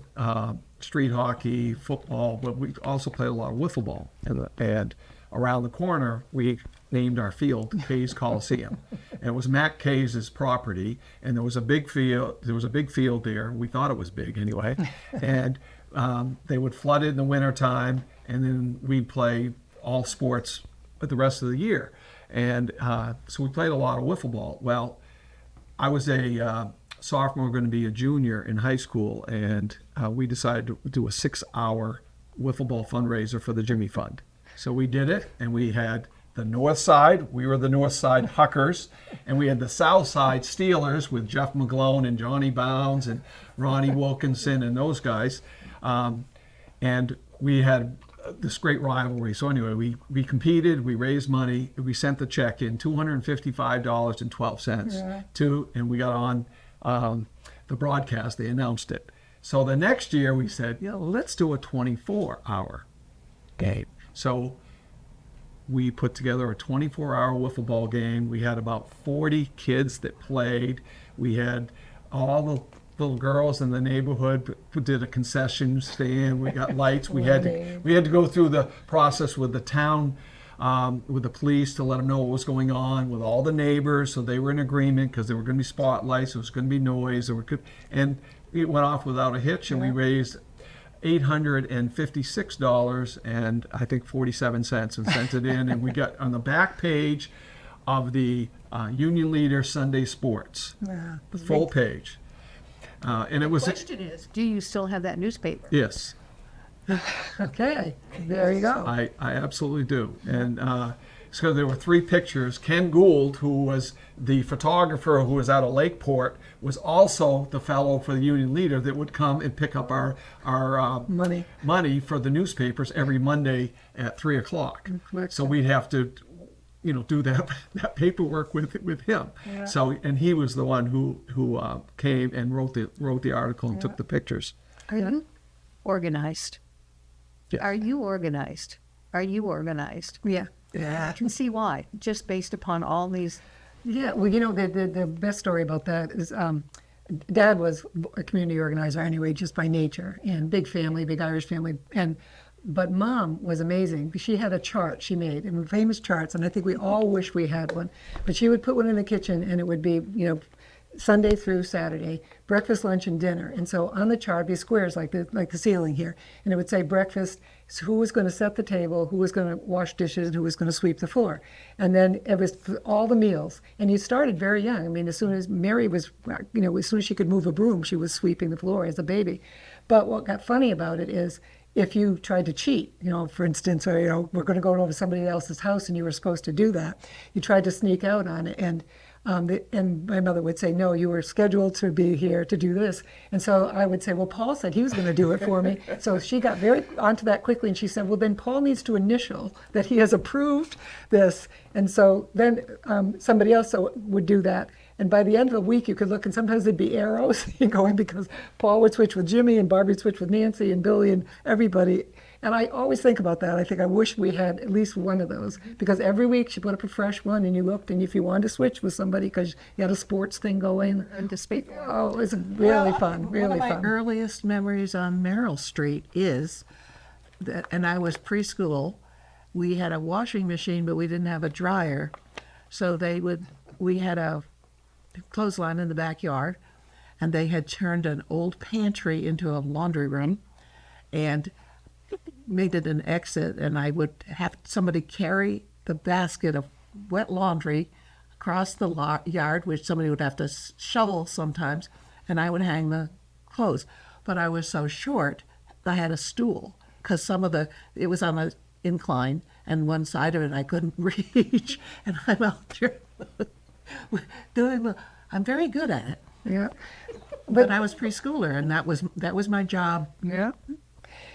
street hockey, football, but we also played a lot of wiffle ball. And around the corner, we named our field Kay's Coliseum. And it was Matt Kay's property, and there was a big field. There was a big field there. We thought it was big anyway. And they would flood it in the wintertime, and then we'd play all sports the rest of the year. And so we played a lot of wiffle ball. Well, I was a sophomore, going to be a junior in high school, and we decided to do a 6-hour wiffle ball fundraiser for the Jimmy Fund. So we did it, and we had the North Side. We were the North Side Huckers, and we had the South Side Steelers with Jeff McGlone and Johnny Bounds and Ronnie Wilkinson and those guys. And we had this great rivalry. So anyway, we competed, we raised money, we sent the check in, $255.12 and we got on the broadcast. They announced it. So the next year we said, let's do a 24-hour game. So we put together a 24-hour wiffle ball game. We had about 40 kids that played. We had all the little girls in the neighborhood who did a concession stand. We got lights. We had to go through the process with the town, with the police, to let them know what was going on, with all the neighbors, so they were in agreement, because there were going to be spotlights, there was going to be noise, and it went off without a hitch, and we raised $856 and I think 47 cents, and sent it in, and we got on the back page of the Union Leader Sunday Sports, the full page. And it was The question is, do you still have that newspaper? yes, Okay, there you go. I absolutely do. And so there were 3 pictures. Ken Gould, who was the photographer who was out of Lakeport, was also the fellow for the Union Leader that would come and pick up our money for the newspapers every Monday at 3 o'clock. So we'd have to do that paperwork with him. Yeah. So, and he was the one who came and wrote the article and took the pictures. Are you organized? Yes. Are you organized? Are you organized? Yeah. Yeah. I can see why, just based upon all these. Yeah, well, the best story about that is Dad was a community organizer anyway, just by nature, and big family, big Irish family. But Mom was amazing. She had a chart she made, and famous charts, and I think we all wish we had one. But she would put one in the kitchen, and it would be, Sunday through Saturday, breakfast, lunch, and dinner. And so on the chart, be squares like the ceiling here, and it would say breakfast, so who was going to set the table, who was going to wash dishes, and who was going to sweep the floor. And then it was for all the meals. And you started very young. I mean, as soon as Mary was, as soon as she could move a broom, she was sweeping the floor as a baby. But what got funny about it is, if you tried to cheat, for instance, or, we're going to go over somebody else's house and you were supposed to do that, you tried to sneak out on it. And my mother would say, no, you were scheduled to be here to do this. And so I would say, well, Paul said he was going to do it for me. So she got very onto that quickly, and she said, well, then Paul needs to initial that he has approved this. And so then somebody else would do that. And by the end of the week, you could look, and sometimes there'd be arrows going, because Paul would switch with Jimmy, and Barbie would switch with Nancy, and Billy, and everybody. And I always think about that. I think I wish we had at least one of those, because every week she put up a fresh one and you looked, and if you wanted to switch with somebody because you had a sports thing going, And to speak. oh, it was really fun, One really of my fun. earliest memories on Merrill Street is that, and I was preschool, we had a washing machine, but we didn't have a dryer. So we had a clothesline in the backyard, and they had turned an old pantry into a laundry room and made it an exit. And I would have somebody carry the basket of wet laundry across the yard, which somebody would have to shovel sometimes, and I would hang the clothes. But I was so short, I had a stool, because it was on an incline, and one side of it I couldn't reach, and I'm out there I'm very good at it. Yeah. But I was preschooler, and that was my job. Yeah.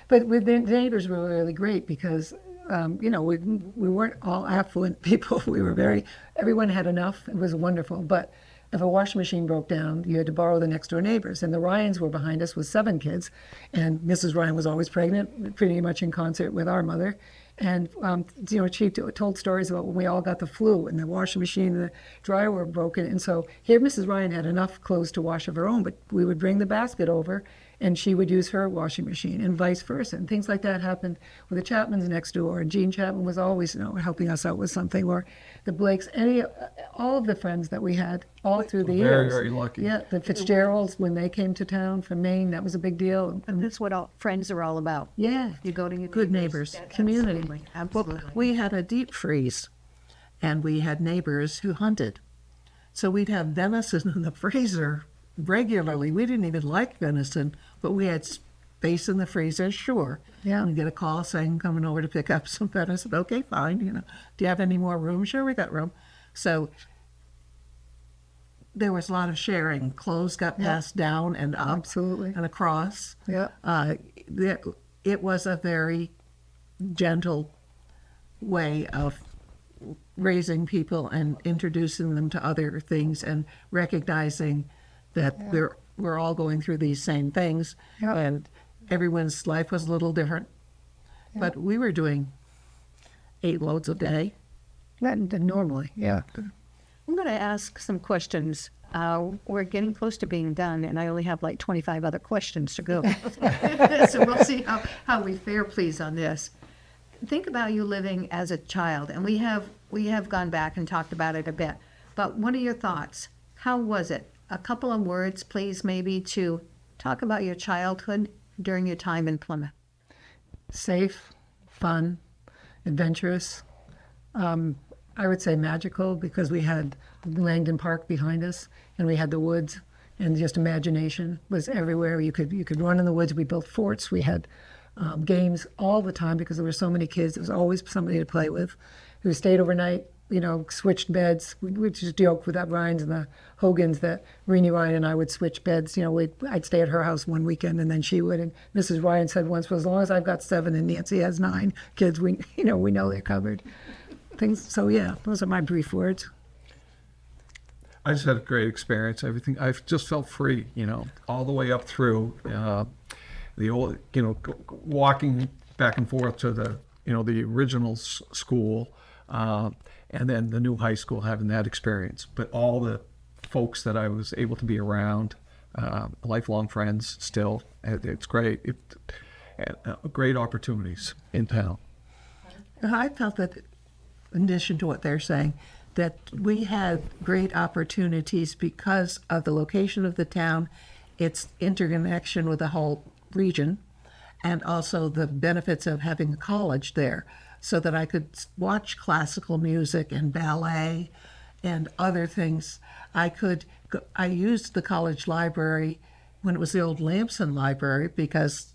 But with the neighbors were really great because, we weren't all affluent people. Everyone had enough. It was wonderful. But if a washing machine broke down, you had to borrow the next door neighbors. And the Ryans were behind us with 7 kids. And Mrs. Ryan was always pregnant, pretty much in concert with our mother. And, she told stories about when we all got the flu and the washing machine and the dryer were broken. And so here Mrs. Ryan had enough clothes to wash of her own, but we would bring the basket over and she would use her washing machine and vice versa. And things like that happened with the Chapmans next door. And Jean Chapman was always, helping us out with something, or the Blakes, all of the friends that we had all through the Very, years. very lucky. Yeah, the Fitzgeralds, when they came to town from Maine, that was a big deal. And that's what all friends are all about. Yeah, You go to your Good neighbors. community. Absolutely. We had a deep freeze, and we had neighbors who hunted. So we'd have venison in the freezer regularly. We didn't even like venison, but we had space in the freezer, sure. Yeah. And we get a call saying, coming over to pick up some venison. Okay, fine, Do you have any more room? Sure, we got room. So there was a lot of sharing. Clothes got passed down and up Absolutely. and across. Yeah. It was a very gentle way of raising people and introducing them to other things and recognizing that we're all going through these same things, Yeah. and everyone's life was a little different. But we were doing 8 loads a day. Normally, yeah. I'm going to ask some questions. We're getting close to being done, and I only have like 25 other questions to go. So we'll see how we fare, please, on this. Think about you living as a child, and we have gone back and talked about it a bit. But what are your thoughts? How was it? A couple of words, please, maybe to talk about your childhood during your time in Plymouth. Safe, fun, adventurous. I would say magical, because we had Langdon Park behind us, and we had the woods, and just imagination was everywhere. You could run in the woods. We built forts. We had games all the time because there were so many kids. There was always somebody to play with. We stayed overnight. Switched beds. We just joked with that Ryans and the Hogans that Renee Ryan and I would switch beds. I'd stay at her house one weekend and then she would. And Mrs. Ryan said once, well, as long as I've got 7 and Nancy has 9 kids, we know they're covered. So yeah, those are my brief words. I just had a great experience. Everything, I just felt free, all the way up through the old, walking back and forth to the, the original school, and then the new high school, having that experience. But all the folks that I was able to be around, lifelong friends still, it's great. Great opportunities in town. I felt that, in addition to what they're saying, that we had great opportunities because of the location of the town, its interconnection with the whole region, and also the benefits of having a college there, so that I could watch classical music and ballet and other things. I used the college library when it was the old Lamson Library, because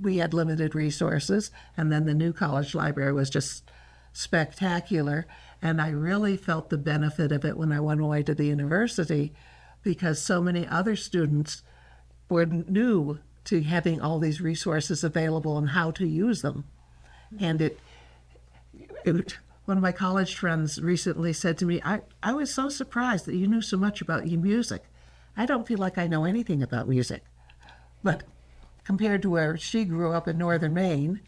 we had limited resources, and then the new college library was just spectacular. And I really felt the benefit of it when I went away to the university, because so many other students were new to having all these resources available and how to use them. And one of my college friends recently said to me, I was so surprised that you knew so much about your music. I don't feel like I know anything about music. But compared to where she grew up in northern Maine,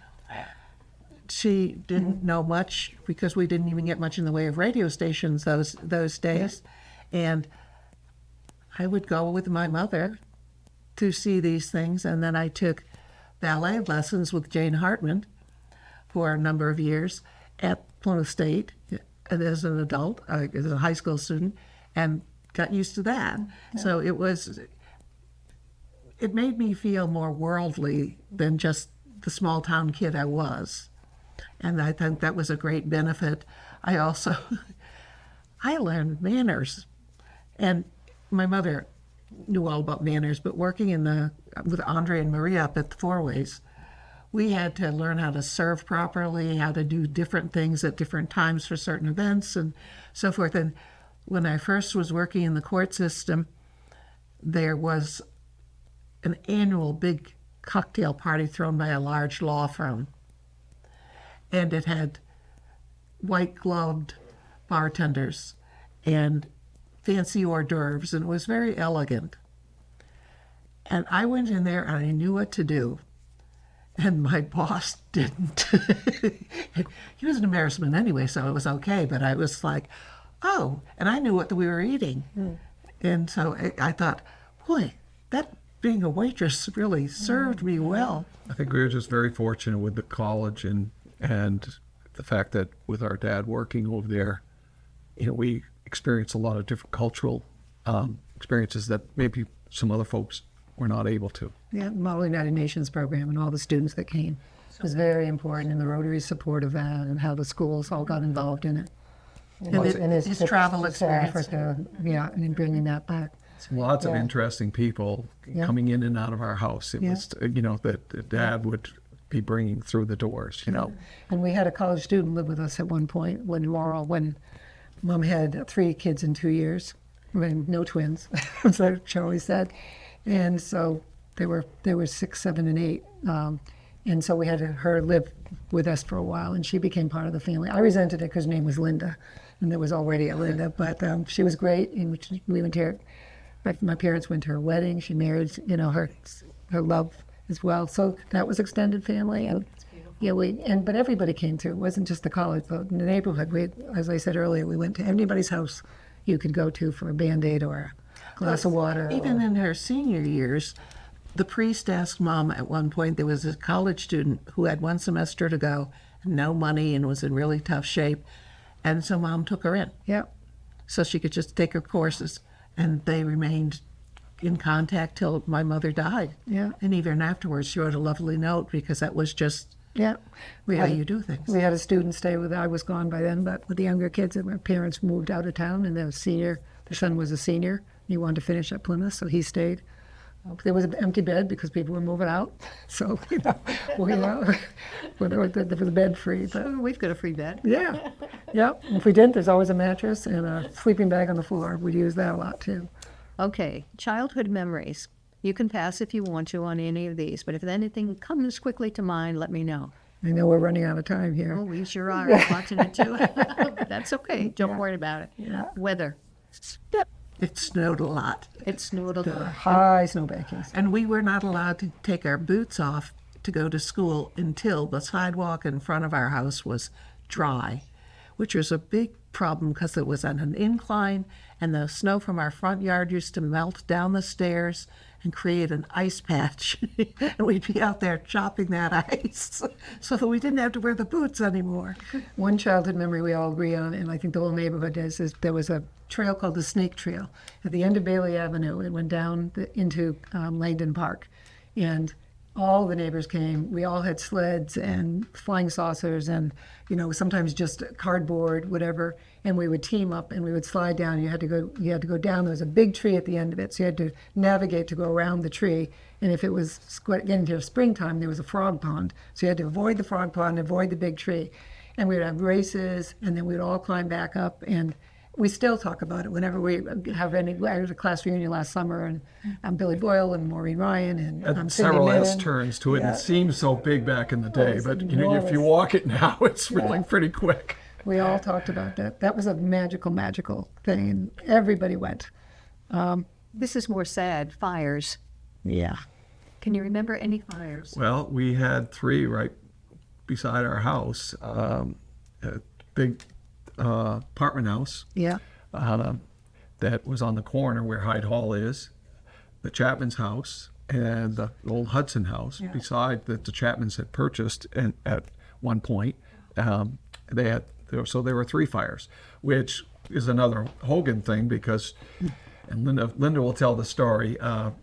she didn't know much because we didn't even get much in the way of radio stations those days. And I would go with my mother to see these things. And then I took ballet lessons with Jane Hartman for a number of years at Plymouth State as an adult, as a high school student, and got used to that. So it made me feel more worldly than just the small town kid I was. And I think that was a great benefit. I also, I learned manners. And my mother knew all about manners, but working with Andre and Maria up at the Four Ways, we had to learn how to serve properly, how to do different things at different times for certain events and so forth. And when I first was working in the court system, there was an annual big cocktail party thrown by a large law firm. And it had white-gloved bartenders and fancy hors d'oeuvres, and it was very elegant. And I went in there and I knew what to do. And my boss didn't. He was an American anyway, so it was okay. But I was like, oh, and I knew what we were eating. And so I thought, boy, that being a waitress really served me well. I think we were just very fortunate with the college and the fact that with our dad working over there, we experienced a lot of different cultural experiences that maybe some other folks were not able to. Yeah, the Model United Nations program and all the students that came was very important, and the Rotary's support of that, and how the schools all got involved in it. And his travel to experience. Africa, yeah, and bringing that back. Lots of interesting people coming in and out of our house. It was, that Dad would be bringing through the doors, And we had a college student live with us at one point when Mom had 3 kids in 2 years, no twins, as Charlie said. And so they were 6, 7, and 8. And so we had her live with us for a while, and she became part of the family. I resented it because her name was Linda, and there was already a Linda, but she was great. And we went to her, my parents went to her wedding. She married, her love as well. So that was extended family. And but everybody came through. It wasn't just the college, but in the neighborhood. As I said earlier, we went to anybody's house you could go to for a Band-Aid or a glass of water. Even in her senior years, the priest asked Mom at one point, there was a college student who had 1 semester to go, no money, and was in really tough shape. And so Mom took her in. Yep. So she could just take her courses. And they remained in contact till my mother died. Yeah. And even afterwards, she wrote a lovely note because that was just Yeah. how you do things. We had a student stay with, I was gone by then, but with the younger kids, my parents moved out of town, and their son was a senior. He wanted to finish at Plymouth, so he stayed. There was an empty bed because people were moving out, so there was a bed free. But We've got a free bed. yeah. If we didn't, there's always a mattress and a sleeping bag on the floor. We'd use that a lot too. Okay, childhood memories. You can pass if you want to on any of these, but if anything comes quickly to mind, let me know. I know we're running out of time here. Oh, we sure are watching it too. That's okay. Don't worry about it. Yeah. Weather. It snowed a lot. It snowed a lot. High snowbankings. And we were not allowed to take our boots off to go to school until the sidewalk in front of our house was dry, which was a big problem because it was on an incline, and the snow from our front yard used to melt down the stairs and create an ice patch. And we'd be out there chopping that ice so that we didn't have to wear the boots anymore. One childhood memory we all agree on, and I think the whole neighborhood does, is there was a trail called the Snake Trail at the end of Bailey Avenue. It went down into Langdon Park, and all the neighbors came. We all had sleds and flying saucers and, sometimes just cardboard, whatever. And we would team up and we would slide down. You had to go down. There was a big tree at the end of it, so you had to navigate to go around the tree. And if it was getting to springtime, there was a frog pond. So you had to avoid the frog pond, avoid the big tree. And we would have races, and then we'd all climb back up. And we still talk about it whenever we have I had a class reunion last summer, and I'm Billy Boyle and Maureen Ryan and Had Cindy several Minton. S-turns to it. And it seems so big back in the day, it's but if enormous. you walk it now, it's really pretty quick. We all talked about that. That was a magical thing, and everybody went. This is more sad. Fires. Yeah. Can you remember any fires? Well, we had 3 right beside our house, a big apartment house Yeah. that was on the corner where Hyde Hall is, the Chapman's house, and the old Hudson house. Beside that, the Chapmans had purchased, and at one point, so there were 3 fires, which is another Hogan thing because, and Linda will tell the story,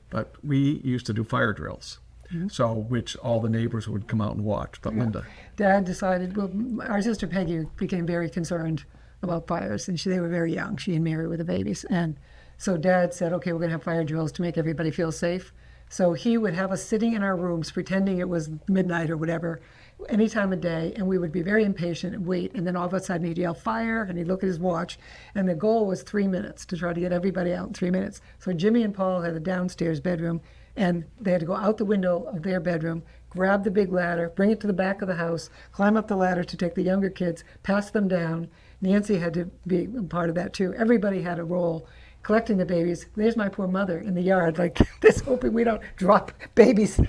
but we used to do fire drills. So, which all the neighbors would come out and watch. But Linda, Dad decided, well, our sister Peggy became very concerned about fires, and they were very young. She and Mary were the babies. And so Dad said, okay, we're going to have fire drills to make everybody feel safe. So he would have us sitting in our rooms pretending it was midnight or whatever, any time of day, and we would be very impatient and wait. And then all of a sudden he'd yell, fire, and he'd look at his watch. And the goal was 3 minutes, to try to get everybody out in 3 minutes. So Jimmy and Paul had a downstairs bedroom, and they had to go out the window of their bedroom, grab the big ladder, bring it to the back of the house, climb up the ladder to take the younger kids, pass them down. Nancy had to be a part of that too. Everybody had a role collecting the babies. There's my poor mother in the yard like this, hoping we don't drop babies,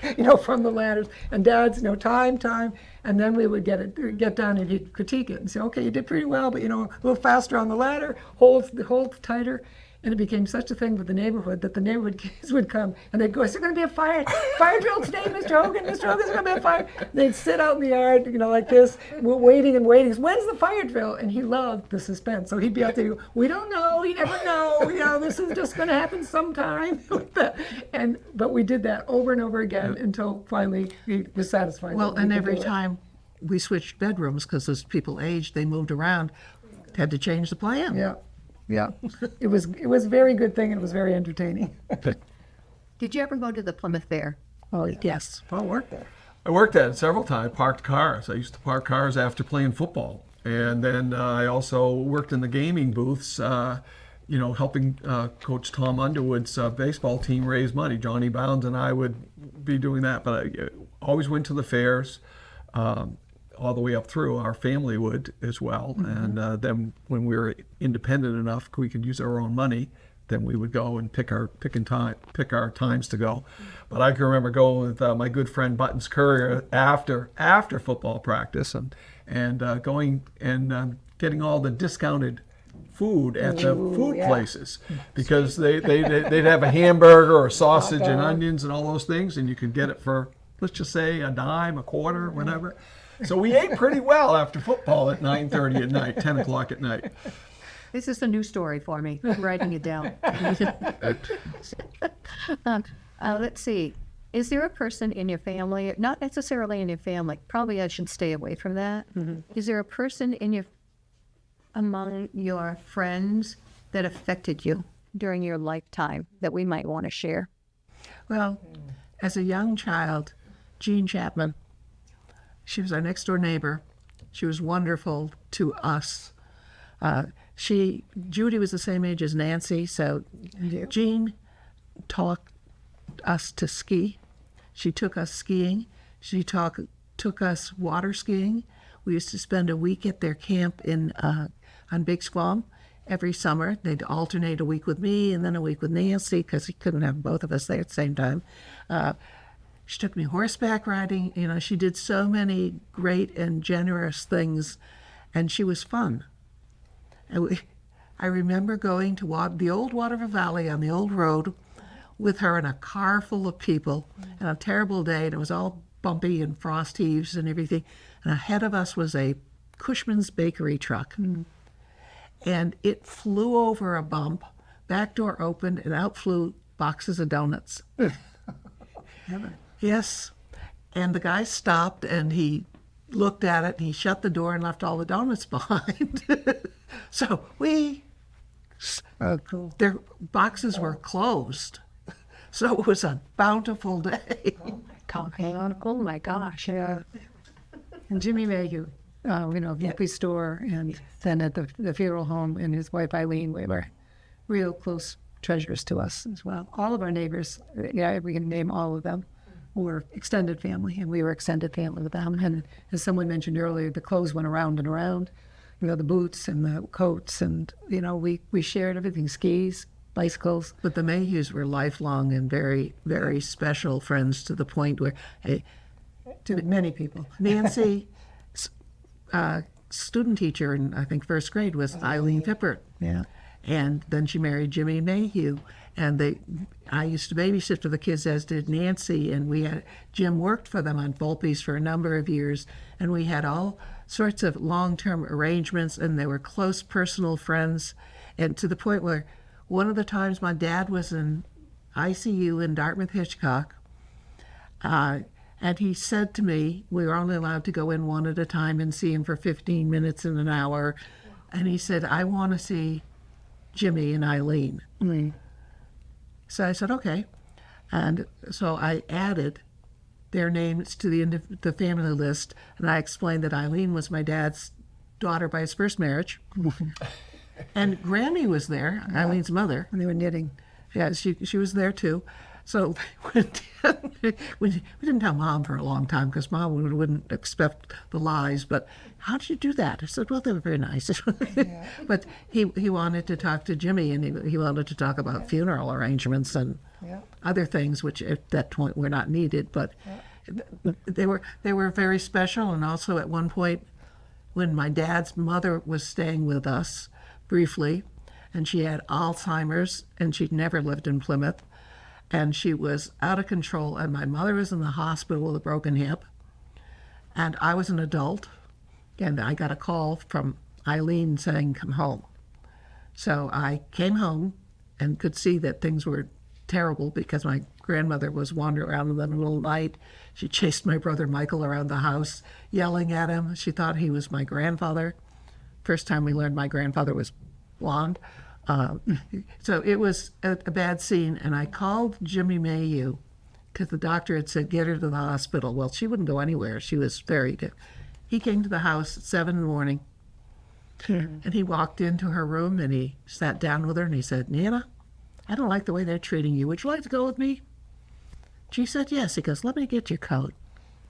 from the ladders. And Dad's, time. And then we would get done, and he'd critique it and say, okay, you did pretty well, but a little faster on the ladder, hold tighter. And it became such a thing with the neighborhood that the neighborhood kids would come and they'd go, is there going to be a fire drill today, Mr. Hogan? Mr. Hogan's going to be a fire. They'd sit out in the yard, like this, we're waiting and waiting. When's the fire drill? And he loved the suspense. So he'd be out there, we don't know, you never know, this is just going to happen sometime. But we did that over and over again until finally he was satisfied. Well, that we and could every do it. time we switched bedrooms, because as people aged, they moved around, had to change the plan. Yeah. It was a very good thing, and it was very entertaining. Did you ever go to the Plymouth Fair? Oh, Yes. Paul worked there. I worked at it several times, parked cars. I used to park cars after playing football. And then I also worked in the gaming booths, helping Coach Tom Underwood's baseball team raise money. Johnny Bounds and I would be doing that, but I always went to the fairs. All the way up through, our family would as well. And then when we were independent enough, we could use our own money, then we would go and pick our times to go. But I can remember going with my good friend Buttons Courier after football practice and going and getting all the discounted food at the food places, because they'd have a hamburger or sausage and onions and all those things, and you could get it for, let's just say, a dime, a quarter, whatever. So we ate pretty well after football at 9:30 at night, 10 o'clock at night. This is a new story for me. I'm writing it down. Let's see. Is there a person in your family, not necessarily in your family, probably I should stay away from that. Is there a person among your friends that affected you during your lifetime that we might want to share? Well, as a young child, Jean Chapman, she was our next door neighbor. She was wonderful to us. Judy was the same age as Nancy, so Jean taught us to ski. She took us skiing. She took us water skiing. We used to spend a week at their camp on Big Squam every summer. They'd alternate a week with me and then a week with Nancy, because he couldn't have both of us there at the same time. She took me horseback riding. She did so many great and generous things, and she was fun. And I remember going to the old Waterville Valley on the old road with her in a car full of people, and a terrible day, and it was all bumpy and frost heaves and everything. And ahead of us was a Cushman's bakery truck, and it flew over a bump, back door opened, and out flew boxes of donuts. Yes. And the guy stopped, and he looked at it, and he shut the door and left all the donuts behind. So their boxes were closed. So it was a bountiful day. Oh my gosh. And Jimmy Mayhew, Buckley store, and then at the funeral home, and his wife Eileen, we were real close treasures to us as well. All of our neighbors, we can name all of them, were extended family, and we were extended family with them. And as someone mentioned earlier, the clothes went around and around, the boots and the coats, and we shared everything: skis, bicycles. But the Mayhews were lifelong and very, very special friends, to the point where To many people. Nancy student teacher in, I think, first grade was Eileen Pippert. Yeah. And then she married Jimmy Mayhew. And I used to babysit for the kids, as did Nancy. And Jim worked for them on Volpe's for a number of years. And we had all sorts of long-term arrangements, and they were close personal friends. And to the point where one of the times my dad was in ICU in Dartmouth-Hitchcock, and he said to me, we were only allowed to go in one at a time and see him for 15 minutes and an hour. And he said, I want to see Jimmy and Eileen. So I said, okay. And so I added their names to the family list, and I explained that Eileen was my dad's daughter by his first marriage. And Granny was there, Eileen's mother. And they were knitting. Yeah, she was there too. So we didn't tell Mom for a long time because Mom wouldn't expect the lies. But how did you do that? I said, well, they were very nice. But he wanted to talk to Jimmy, and he wanted to talk about funeral arrangements and other things, which at that point were not needed. But they were very special. And also at one point, when my dad's mother was staying with us briefly, and she had Alzheimer's, and she'd never lived in Plymouth, and she was out of control, and my mother was in the hospital with a broken hip, and I was an adult, and I got a call from Eileen saying, come home. So I came home and could see that things were terrible because my grandmother was wandering around in the middle of the night. She chased my brother Michael around the house, yelling at him. She thought he was my grandfather. First time we learned my grandfather was blonde. So it was a bad scene, and I called Jimmy Mayhew because the doctor had said, get her to the hospital. Well, she wouldn't go anywhere. She was very good. He came to the house at 7 in the morning, and he walked into her room, and he sat down with her, and he said, Nana, I don't like the way they're treating you. Would you like to go with me? She said, yes. He goes, let me get your coat.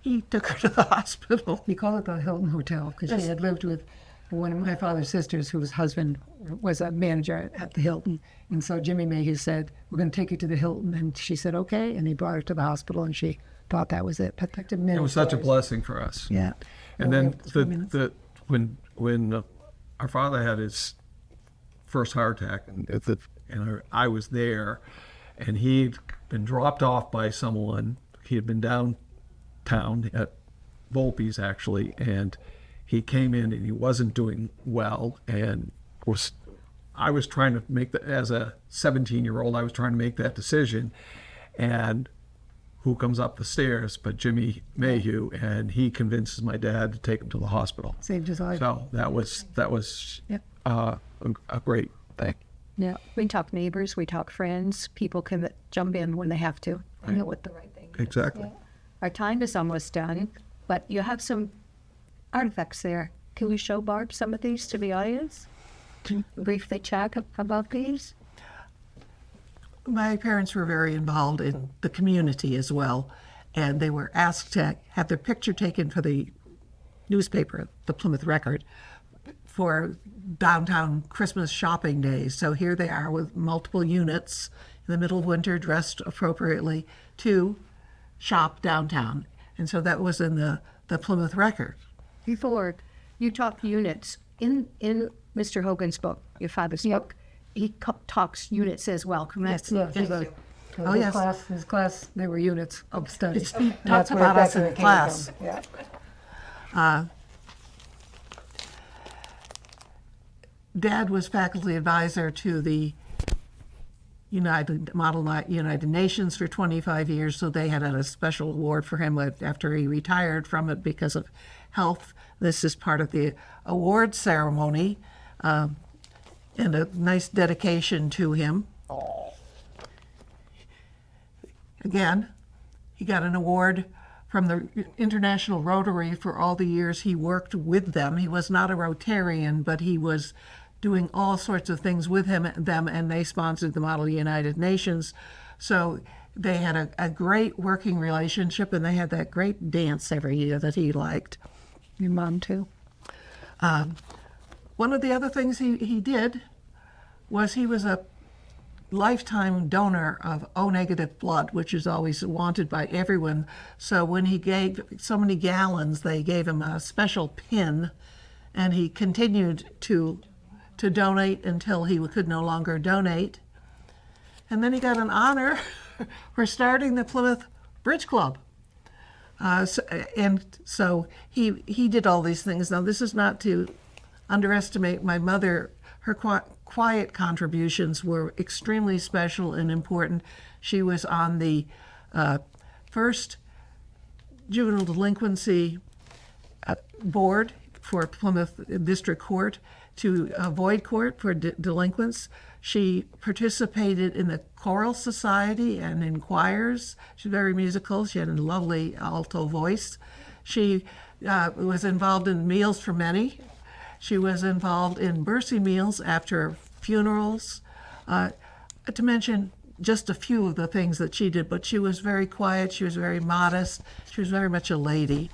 He took her to the hospital. He called it the Hilton Hotel because she had lived with one of my father's sisters whose husband was a manager at the Hilton. And so Jimmy Mayhew said, we're going to take you to the Hilton. And she said, okay. And he brought her to the hospital, and she thought that was it. But It was such a blessing for us. Yeah. And then when our father had his first heart attack, and I was there, and he'd been dropped off by someone. He had been downtown at Volpe's, actually, and he came in and he wasn't doing well, and I was trying to make as a 17-year-old, I was trying to make that decision, and who comes up the stairs but Jimmy Mayhew, and he convinces my dad to take him to the hospital. Saved his life. So that was Yep. a great thing. Yeah, we talk neighbors, we talk friends. People can jump in when they have to. I know what the right thing is. Exactly. Our time is almost done, but you have some artifacts there. Can we show Barb some of these to the audience? Briefly chat about these? My parents were very involved in the community as well, and they were asked to have their picture taken for the newspaper, the Plymouth Record, for downtown Christmas shopping days. So here they are with multiple units in the middle of winter, dressed appropriately to shop downtown. And so that was in the Plymouth Record. Before you talk units, in Mr. Hogan's book, your father's book, he talks units as well, correct? Yeah. Oh, yes. His class, they were units of study. He And talks where about us it in came class. from. Yeah. Dad was faculty advisor to the United Nations for 25 years, so they had a special award for him after he retired from it because of health. This is part of the award ceremony, and a nice dedication to him. Again, he got an award from the International Rotary for all the years he worked with them. He was not a Rotarian, but he was doing all sorts of things with them, and they sponsored the Model United Nations. So they had a great working relationship, and they had that great dance every year that he liked. Your mom, too. One of the other things he did was he was a lifetime donor of O-negative blood, which is always wanted by everyone. So when he gave so many gallons, they gave him a special pin, and he continued to donate until he could no longer donate. And then he got an honor for starting the Plymouth Bridge Club. So he did all these things. Now, this is not to underestimate my mother. Her quiet contributions were extremely special and important. She was on the first juvenile delinquency board for Plymouth District Court to avoid court for delinquents. She participated in the choral society and in choirs. She's very musical. She had a lovely alto voice. She was involved in Meals for Many. She was involved in mercy meals after funerals, to mention just a few of the things that she did. But she was very quiet. She was very modest. She was very much a lady.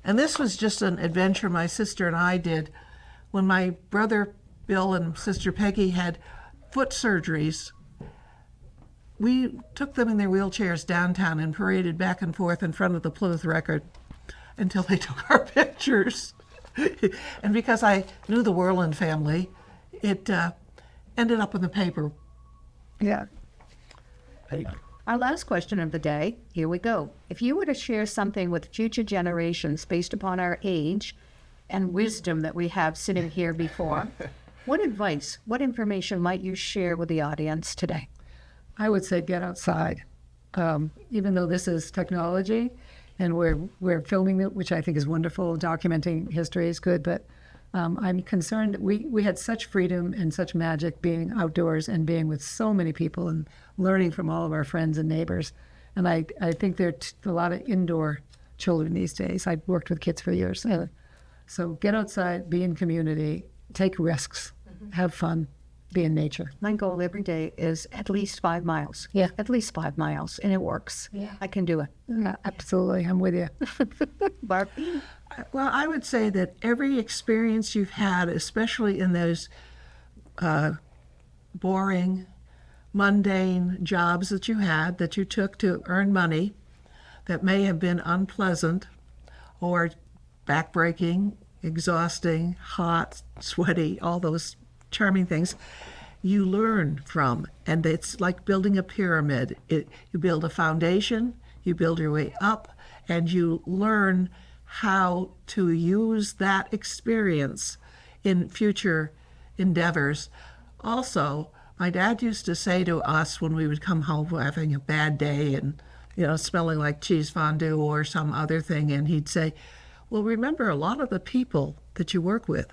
And this was just an adventure my sister and I did when my brother Bill and sister Peggy had foot surgeries. We took them in their wheelchairs downtown and paraded back and forth in front of the Plymouth Record until they took our pictures. And because I knew the Whirland family, it ended up in the paper. Yeah. Our last question of the day, here we go. If you were to share something with future generations based upon our age and wisdom that we have sitting here before, what advice, what information might you share with the audience today? I would say get outside. Even though this is technology and we're filming it, which I think is wonderful, documenting history is good, but I'm concerned. We had such freedom and such magic being outdoors and being with so many people and learning from all of our friends and neighbors. And I think there are a lot of indoor children these days. I've worked with kids for years. So get outside, be in community, take risks, have fun, be in nature. My goal every day is at least 5 miles. Yeah. At least 5 miles, and it works. Yeah. I can do it. Absolutely, I'm with you. Barbie? Well, I would say that every experience you've had, especially in those boring, mundane jobs that you had, that you took to earn money, that may have been unpleasant or backbreaking, exhausting, hot, sweaty, all those charming things, you learn from. And it's like building a pyramid. You build a foundation, you build your way up, and you learn how to use that experience in future endeavors. Also, my dad used to say to us when we would come home having a bad day and, smelling like cheese fondue or some other thing, and he'd say, well, remember, a lot of the people that you work with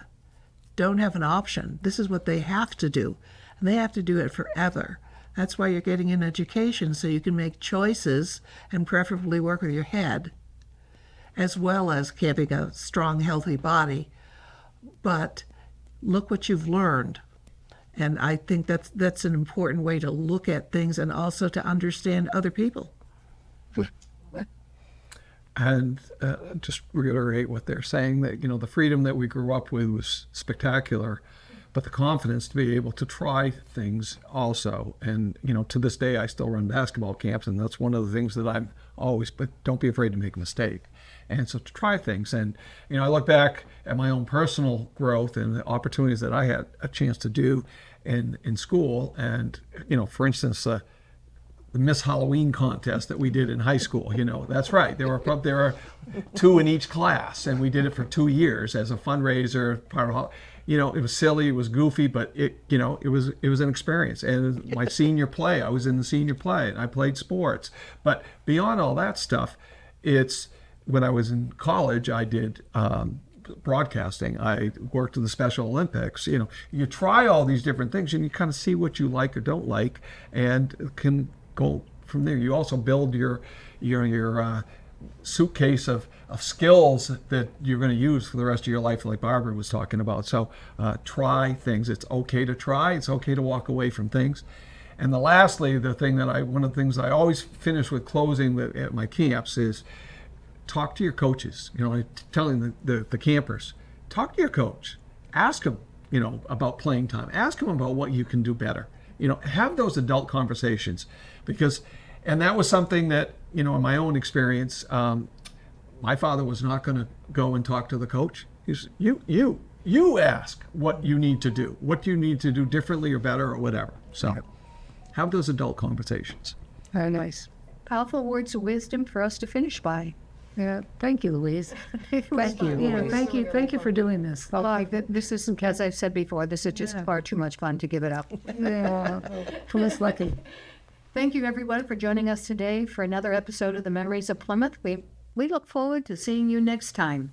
don't have an option. This is what they have to do, and they have to do it forever. That's why you're getting an education, so you can make choices and preferably work with your head, as well as keeping a strong, healthy body. But look what you've learned. And I think that's an important way to look at things and also to understand other people. And just reiterate what they're saying, that, the freedom that we grew up with was spectacular, but the confidence to be able to try things also. And, to this day, I still run basketball camps, and that's one of the things that I'm always, but don't be afraid to make a mistake. And so to try things. And, I look back at my own personal growth and the opportunities that I had a chance to do in school. And, for instance, the Miss Halloween contest that we did in high school, that's right. There were 2 in each class, and we did it for 2 years as a fundraiser. It was silly, it was goofy, but it was an experience. And my senior play, I was in the senior play, and I played sports. But beyond all that stuff, it's when I was in college, I did broadcasting. I worked in the Special Olympics. You try all these different things, and you kind of see what you like or don't like, and can go from there. You also build your suitcase of skills that you're going to use for the rest of your life, like Barbara was talking about. So try things. It's okay to try. It's okay to walk away from things. And lastly, one of the things I always finish with closing at my camps is talk to your coaches. I'm telling the campers, talk to your coach. Ask them, about playing time. Ask them about what you can do better. have those adult conversations, and that was something that, in my own experience, my father was not going to go and talk to the coach. He's, you ask what you need to do, what you need to do differently or better or whatever. So have those adult conversations. Very nice. Powerful words of wisdom for us to finish by. Yeah, thank you, Louise. Thank you. Yeah, thank you for doing this. Well, this isn't, as I've said before, this is just far too much fun to give it up. Yeah, Plymouth lucky. Thank you, everyone, for joining us today for another episode of the Memories of Plymouth. We look forward to seeing you next time.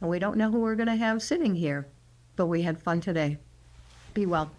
And we don't know who we're going to have sitting here, but we had fun today. Be well.